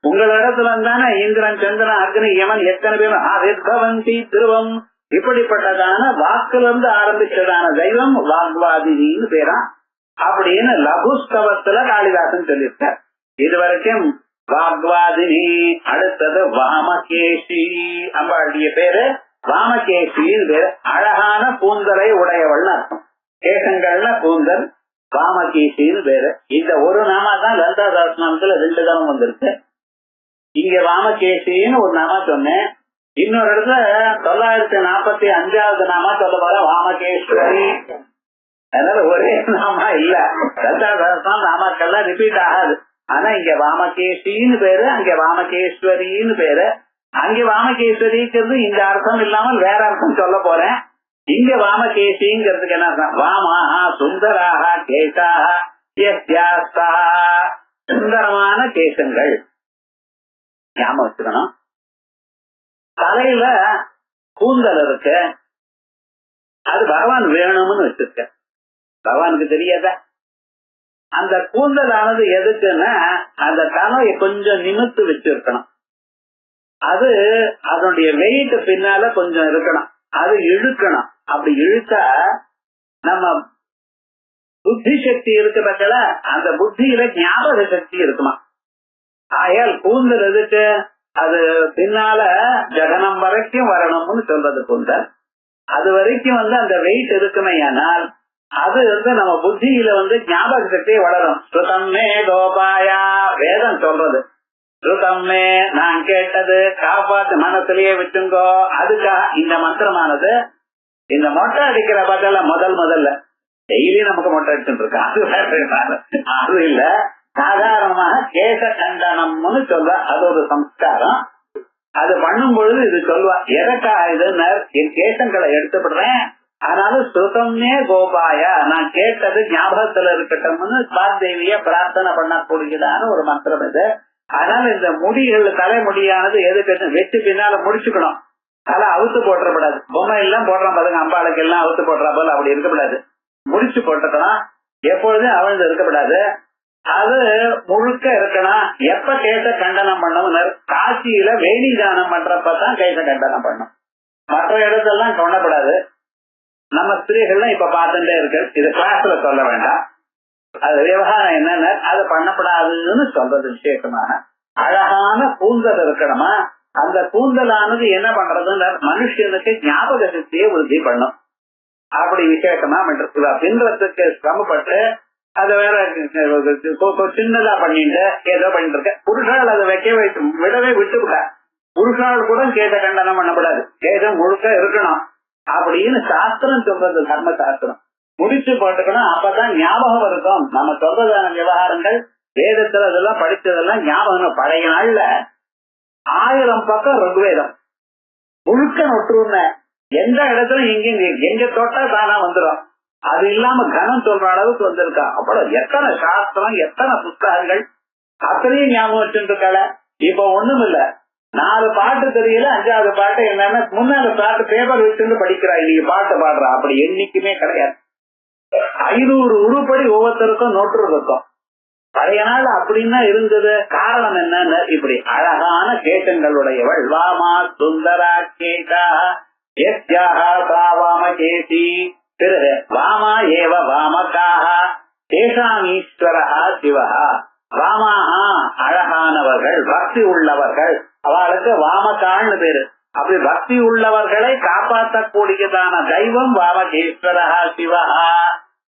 உங்களிடத்துல தானே இந்திரன் சந்திரன் அக்னி யமன் எத்தனை பேரும் ஆவிர்பவந்தி திருவம், இப்படிப்பட்டதான வாக்குல இருந்து ஆரம்பிச்சதான தெய்வம் வாக்வாதினின்னு பேரா அப்படின்னு லகுஸ்தவத்துல காளிதாசன் சொல்லியிருக்கார். இதுவரைக்கும் வாக்வாதினி. அடுத்தது வாமகேஷி, அம்பாளுடைய பேரு வாமகேஷின்னு பேரு. அழகான கூந்தலை உடையவள்னு அர்த்தம். கேசங்கள்ல கூந்தல், வாமகேஷின்னு பேரு. இந்த ஒரு நாமா தான் லலிதா சஹஸ்ரநாமத்துல 2 தரம் வந்திருக்கு. இங்க வாமகேஷின்னு ஒரு நாமா சொன்னேன், இன்னொரு இடத்துல 945வது நாமா சொல்ல போற வாமகேஸ்வரி. அதனால ஒரே நாமா இல்ல, லலிதா சஹஸ்ரநாம நாமாக்கள்லாம் ரிப்பீட் ஆகாது. ஆனா இங்க வாமகேஷின்னு பேரு, அங்க வாமகேஸ்வரின்னு பேரு. அங்க வாமகேஸ்வரிங்கிறது இந்த அர்த்தம் இல்லாமல் வேற அர்த்தம் சொல்ல போறேன். இங்க வாமகேஷிங்கிறதுக்கு என்ன அர்த்தம்? வாமாஹா சுந்தராக கேசாக யஸ்யாஸ்தா, சுந்தரமான கேசங்கள். ஞாபகம் வச்சுக்கணும். தலையில கூந்தல் இருக்கு, அது பகவான் வேணும்னு வச்சிருக்க. பகவானுக்கு தெரியாத அந்த கூந்தலானது எதுக்குன்னா அந்த தலையை கொஞ்சம் நிமித்து வச்சிருக்கணும். அது அதனுடைய வெயிட் பின்னால கொஞ்சம் இருக்கணும், அது இழுக்கணும். அப்படி இழுத்தா நம்ம புத்தி சக்தி இருக்கு பக்கல, அந்த புத்தியில ஞாபக சக்தி இருக்குமா. ஆயால் கூந்தல் எதுக்கு? அது பின்னால ஜகனம் வரைக்கும் வரணும்னு சொல்றது கூந்தல். அது வரைக்கும் அந்த வெயிட் இருக்குமே, ஆனால் அது நம்ம புத்தியில ஞாபக சக்தியை வளரும். ஸ்ருதம்மே கோபாயா, வேதம் சொல்றது. ஸ்ருதம்மே, நான் கேட்டது காப்பாத்து மனசுலயே விட்டுங்கோ. அதுக்காக இந்த மந்திரமானது இந்த மொட்டை அடிக்கிற பதில முதல்ல டெய்லி நமக்கு மொட்டை அடிச்சுட்டு இருக்கான், அது இல்ல. சாதாரணமாக கேச கண்டனம்னு சொல்ற, அது ஒரு சம்ஸ்காரம். அது பண்ணும் பொழுது இது சொல்வா, எதற்காக இதுன்னு, என் கேசங்களை எடுத்துப்படுறேன், ஆனாலும் ஸ்ருதம்னே கோபாயா, நான் கேட்டது ஞாபகத்துல இருக்கட்டும்னு பார்தேவிய பிரார்த்தனை பண்ணக்கூடியதான ஒரு மந்திரம் இது. அதனால இந்த முடிகள், தலைமுடியானது எதுக்கு வெட்டு பின்னால முடிச்சுக்கணும். தலை அவுத்து போட்டுறப்படாது. பொம்மை எல்லாம் போடுறான் பாருங்க, அம்பாளுக்கு எல்லாம் அவுத்து போடுறா போல அப்படி இருக்கப்படாது. முடிச்சு போட்டுக்கணும், எப்பொழுதும் அவிழ்ந்து இருக்கப்படாது. அது முழுக்க இருக்கணும். எப்ப கேச கண்டனம் பண்ணணும்? காட்சியில வேணி தானம் பண்றப்பதான் கேச கண்டனம் பண்ணும். மற்ற இடத்தெல்லாம் கொண்டப்படாது. நம்ம ஸ்திரீகள்லாம் இப்ப பார்த்துட்டே இருக்கு, இது கிளாஸ்ல சொல்ல வேண்டாம். அது விவகாரம் என்னன்னு அது பண்ணப்படாதுன்னு சொல்றது விசேஷமான. அழகான கூந்தல் இருக்கணுமா, அந்த கூந்தலானது என்ன பண்றதுன்னு மனுஷனுக்கு ஞாபக சக்தியை உறுதி பண்ணும். அப்படி விசேஷமா பின்றதுக்கு சிரமப்பட்டு அதை வேற சின்னதா பண்ணிட்டு ஏதோ பண்ணிட்டு இருக்க. புருஷால் அதை விடவே விட்டுவிட. புருஷால் கூட கேச கண்டனம் பண்ணக்கூடாது, கேசம் முழுக்க இருக்கணும் அப்படின்னு சாஸ்திரம் சொல்றது, தர்ம சாஸ்திரம். முடிச்சு போட்டுக்கணும், அப்பதான் ஞாபகம் இருக்கும். நம்ம சொல்றதான விவகாரங்கள் வேதத்துல அதெல்லாம் படிச்சதெல்லாம் ஞாபகம். பழைய நாள்ல 1000 பக்கம் ருக்வேதம் முழுக்க நொட்டுருந்த எந்த இடத்துல எங்க தொட்டா தானா வந்துடும். அது இல்லாம கனம் சொல்ற அளவுக்கு வந்திருக்கா. அப்புறம் எத்தனை சாஸ்திரம், எத்தனை புத்தகங்கள், அத்தனையும் ஞாபகம் வச்சுட்டு இருக்காள. இப்ப ஒண்ணும் இல்ல, 4 பாட்டு தெரியல, 5வது பாட்டு என்னன்னா முன்னால பாட்டு பேப்பர் வச்சுட்டு படிக்கிறா, இன்னைக்கு பாட்டு பாடுறா. அப்படி என்னைக்குமே கிடையாது. 500 உருப்படி ஒவ்வொருத்தருக்கும் நோட்டு இருக்கும். பழைய நாள் அப்படின்னா இருந்தது. காரணம் என்னன்னு இப்படி அழகான கேசங்களுடையவள். வாமா சுந்தரா கேசா வாமகேசி. பிறகு வாமா ஏவ வாமகாக தேசாமீஸ்வரா சிவஹா. வாமாஹா அழகானவர்கள், பக்தி உள்ளவர்கள், அவளுக்கு வாமகான்னு பேரு. அப்படி பக்தி உள்ளவர்களை காப்பாற்றக்கூடியதான தெய்வம் வாமகேஸ்வரா சிவஹா.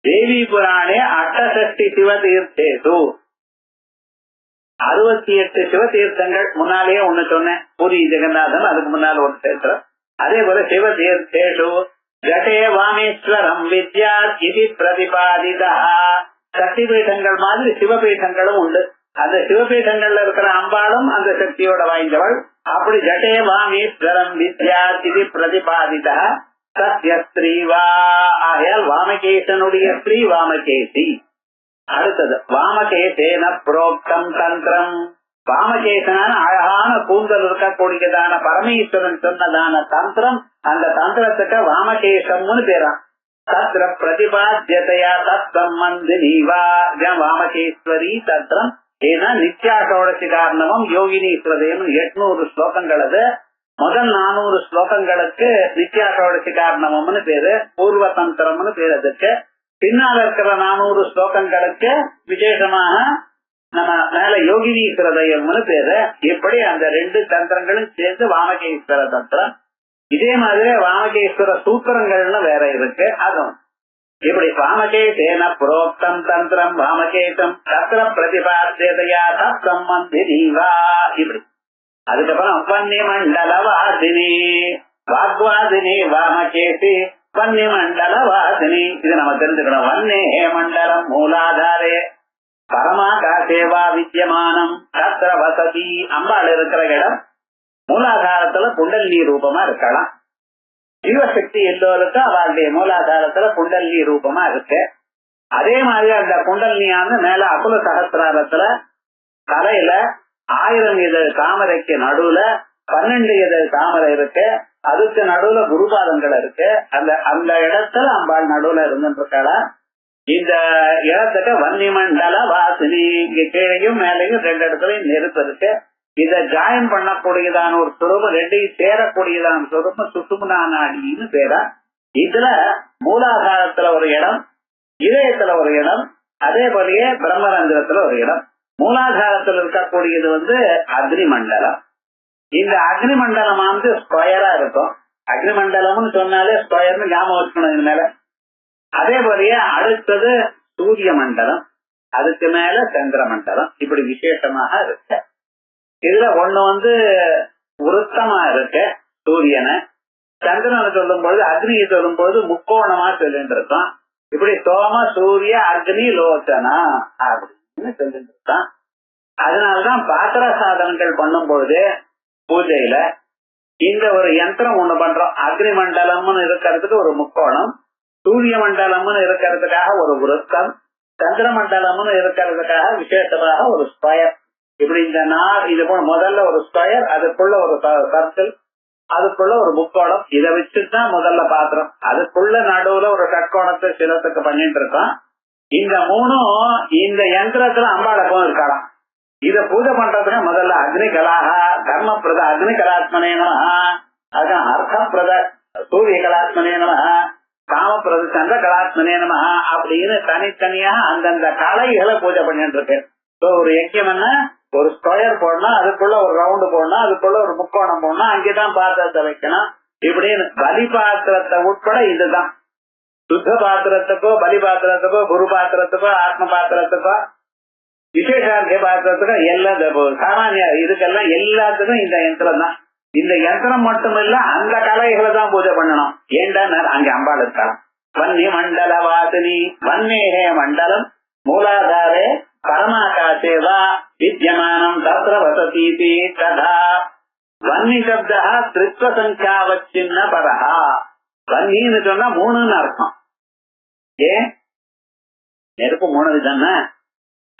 தேவி புராணே அஷ்டசஷ்டி சிவதீர்த்தேசு 68 சிவதீர்த்தங்கள். முன்னாலேயே ஒண்ணு சொன்னேன், பூரி ஜெகநாதன், அதுக்கு முன்னால ஒரு சேர்க்கிறோம். அதே போல சிவதீர்த்தேஷு ஜடே வாமேஸ்வரம் வித்யா இது பிரதிபாதிதா. சக்தி பீடங்கள் மாதிரி சிவபீடங்களும் உண்டு. அந்த சிவபீடங்கள்ல இருக்கிற அம்பாளும் அந்த சக்தியோட வாய்ந்தவள். அப்படி ஜடே வாமேஸ்வரம் வித்யா இது பிரதிபாதிதா சத்ய ஸ்ரீவா. ஆகையால் வாமகேசனுடைய ஸ்ரீ வாமகேசி. அடுத்தது வாமகேசேன புரோக்தம் தந்திரம். வாமகேசனான அழகான கூந்தல் இருக்கக்கூடியதான பரமேஸ்வரன் சொன்னதான தந்திரம், அந்த தந்திரத்துக்கு வாமகேசம்னு பேரா. தத்ர பிரதிபாத்தியதையா தத்சம்பந்தினீவா வாமகேஸ்வரி தந்திரம். ஏன்னா நித்யாஷோடசி காரணமும் யோகினீஸ்வரதையும் 800 ஸ்லோகங்கள். அது முதல் 400 ஸ்லோகங்களுக்கு நித்யாஷோடசி காரணம்னு பேரு, பூர்வ தந்திரம்னு பேரு. அதுக்கு பின்னால இருக்கிற 400 ஸ்லோகங்களுக்கு விசேஷமாக நம்ம மேல யோகினீஸ்வரதயம்னு பேரு. இப்படி அந்த 2 தந்திரங்களும் சேர்ந்து வாமகேஸ்வர தந்திரம். இதே மாதிரி வாமகேஸ்வர சூத்திரங்கள்னு வேற இருக்கு. அதுவும் இப்படி வாமகேசேன புரோக்தம் தந்திரம் வாமகேசம் தத்திர பிரதிபாத்தியதையா தத்சம்பந்தினீவா. இப்படி அதுக்கப்புறம் வன்னி மண்டல வாசினி வாக்வாதினி வாமகேசி வன்னி மண்டல வாசினி. இது நம்ம தெரிஞ்சுக்கணும். வன்னே மண்டலம் மூலாதாரே பரமாகாசேவா வித்தியமானம் தத்திர வசதி. அம்பாள் இருக்கிற இடம் மூலாதாரத்துல குண்டலினி ரூபமா இருக்கலாம். ஜீவசக்தி எல்லோருக்கும் அவளுடைய மூலாதாரத்துல குண்டலினி ரூபமா இருக்கு. அதே மாதிரி அந்த குண்டலினியானது மேல அகுல சகசிராரத்துல தலையில 1000 இதழ் தாமரைக்கு நடுவுல 12 இதழ் தாமரை இருக்கு. அதுக்கு நடுவுல குருபாதங்கள் இருக்கு. அந்த இடத்துல அம்பாள் நடுவுல இருந்துருக்காளா. இந்த இடத்துக்கு வன்னி மண்டல வாசினி. இங்க கீழையும் மேலையும் 2 இடத்துலயும் நெருப்பு இருக்கு. இத ஜாயின் பண்ணக்கூடியதான ஒரு சுரூபம், 2ஐயும் சேரக்கூடியதான சுரூபம் சுசும்னா நாடின்னு பேரா. இதுல மூலாதாரத்துல ஒரு இடம், இதயத்துல ஒரு இடம், அதே போலயே பிரம்மரந்திரத்துல ஒரு இடம். மூலாதாரத்தில் இருக்கக்கூடியது அக்னி மண்டலம். இந்த அக்னி மண்டலம் ஸ்கொயரா இருக்கும். அக்னி மண்டலம்னு சொன்னாலே ஸ்கொயர்னு ஞாபகம் வச்சுக்கணும் இது மேல. அதே போலயே அடுத்தது சூரிய மண்டலம், அதுக்கு மேல சந்திர மண்டலம். இப்படி விசேஷமாக இருக்கு. இதுல ஒண்ணு உருத்தமா இருக்கு சூரியனை. சந்திரனை சொல்லும் பொழுது அக்னியை சொல்லும் பொழுது முக்கோணமா சொல்லிட்டு இருக்கோம். இப்படி சோம சூரிய அக்னி லோச்சனா அப்படின்னு சொல்லிட்டு இருக்கான். அதனாலதான் பாத்திர சாதனங்கள் பண்ணும் பொழுது பூஜையில இந்த ஒரு யந்திரம் ஒண்ணு பண்றோம். அக்னி மண்டலம்னு இருக்கிறதுக்கு ஒரு முக்கோணம், சூரிய மண்டலம்னு இருக்கிறதுக்காக ஒரு விருத்தம், சந்திர மண்டலம்னு இருக்கிறதுக்காக விசேஷமாக ஒரு ஸ்கொயர். இப்படி இந்த இது போல முதல்ல ஒரு ஸ்கொயர், அதுக்குள்ள ஒரு சர்க்கிள், அதுக்குள்ள ஒரு முக்கோணம். இதை வச்சுதான் முதல்ல பாத்திரம். அதுக்குள்ள நடுவுல ஒரு ஷட்கோணத்தை சிலத்துக்கு பண்ணிட்டு இருக்கோம். இந்த 3ம் இந்த யந்திரத்துல அம்பாளக்கும் இருக்கலாம். இத பூஜை பண்றதுக்கு முதல்ல அக்னி கலாக கர்ம பிரத அக்னி கலாத்மனே நமஹ, அதுதான் அர்த்த பிரத சூரிய கலாத்மனே நமஹ, காமப்பிரத சந்திர கலாத்மனே நமஹ அப்படின்னு தனித்தனியா அந்தந்த கலைகளை பூஜை பண்ணிட்டு இருக்கு. ஒரு யக்கியம் ஒரு ஸ்கொயர் போடணும், அதுக்குள்ள ஒரு ரவுண்டு போடணும், அதுக்குள்ள ஒரு முக்கோணம் போடணும், அங்கேதான் பாத்திரத்தை வைக்கணும். இப்படின்னு பலி பாத்திரத்தை உட்பட இதுதான். சுத்த பாத்திரத்துக்கோ பலி பாத்திரத்துக்கோ குரு பாத்திரத்துக்கோ ஆத்ம பாத்திரத்துக்கோ விசேஷார்த்திய பாத்திரத்துக்கோ எல்லாம் சாமானிய இதுக்கெல்லாம் எல்லாத்துக்கும் இந்த யந்திரம் தான். இந்த யந்திரம் மட்டும் இல்ல, அந்த கலைகளை தான் பூஜை பண்ணணும். ஏண்டா அங்க அம்பாள் இருக்கலாம். வன்னி மண்டல வாசினி வன்னேகே மண்டலம் மூலாதாரே பரமாகாசேவா வித்யமானம் தத்ர வசதீதி ததா. வன்னி சப்தா திரித்வ சங்கியாவச்சின்ன பரஹா. வன்னின்னு சொன்னா 3ன்னு அர்த்தம். ஏன் நெருப்பு 3 தானே.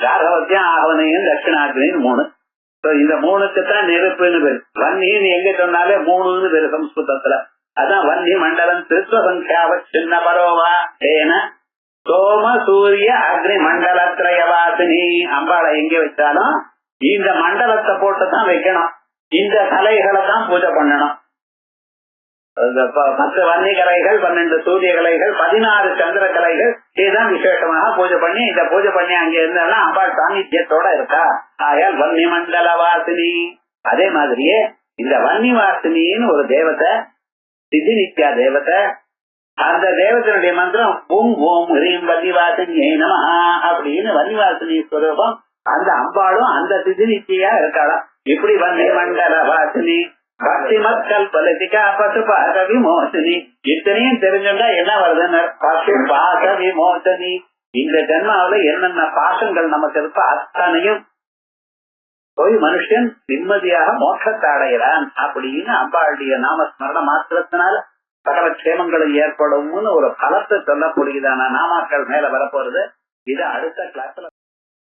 ராகவத்தியம் ஆகவனையும் தட்சிணாகினின்னு 3. இந்த 3க்குத்தான் நெருப்புன்னு பேரு. வன்னின்னு எங்க சொன்னாலே 3ன்னு பேரு சம்ஸ்கிருதத்துல. அதான் வன்னி மண்டலம் திரித்வ சங்கியாவச்சின்ன பரோவா ஏன சோம சூரிய அக்னி மண்டலத்திரயவாசினி. அம்பாளை எங்க வச்சாலும் இந்த மண்டலத்தை போட்டுதான் வைக்கணும். இந்த கலைகளை தான் பூஜை பண்ணணும். 10 வன்னி கலைகள், 12 சூரிய கலைகள், 16 சந்திர கலைகள், இதுதான் விசேஷமாக பூஜை பண்ணி, இந்த பூஜை பண்ணி அங்க இருந்தா அம்பாள் சாநித்தியத்தோட இருக்கா. ஆயால் வன்னி மண்டல வாசினி. அதே மாதிரியே இந்த வன்னி வாசினின்னு ஒரு தேவதை, சித்தி நித்யா தேவதை. அந்த தேவதனுடைய மந்திரம் ஓம் ஓம் ஹ்ரீம் வன்னிவாசினி நம அப்படின்னு வன்னிவாசினி ஸ்வரூபம். அந்த அம்பாளும் அந்த சித்தி நித்தியா இருக்காளாம். இப்படி வன்னி மண்டல வாசினி பக்தி மக்கள் பலதிகா பசு பாச விமோசனி. இத்தனையும் தெரிஞ்சுட்டா என்ன வருதுன்னு பசு பாச விமோசனி. இந்த ஜென்மாவில என்னென்ன பாசங்கள் நமக்கு இருப்ப அத்தனையும் போய் மனுஷன் நிம்மதியாக மோட்சத்தை அடைகிறான் அப்படின்னு அம்பாளுடைய நாமஸ்மரண மாத்திரத்தினால சகல க்ஷேமங்களும் ஏற்படும்னு ஒரு பலத்தை சொல்லக்கூடியதான நாமாக்கள் மேல வரப்போறது. இது அடுத்த கிளாஸ்ல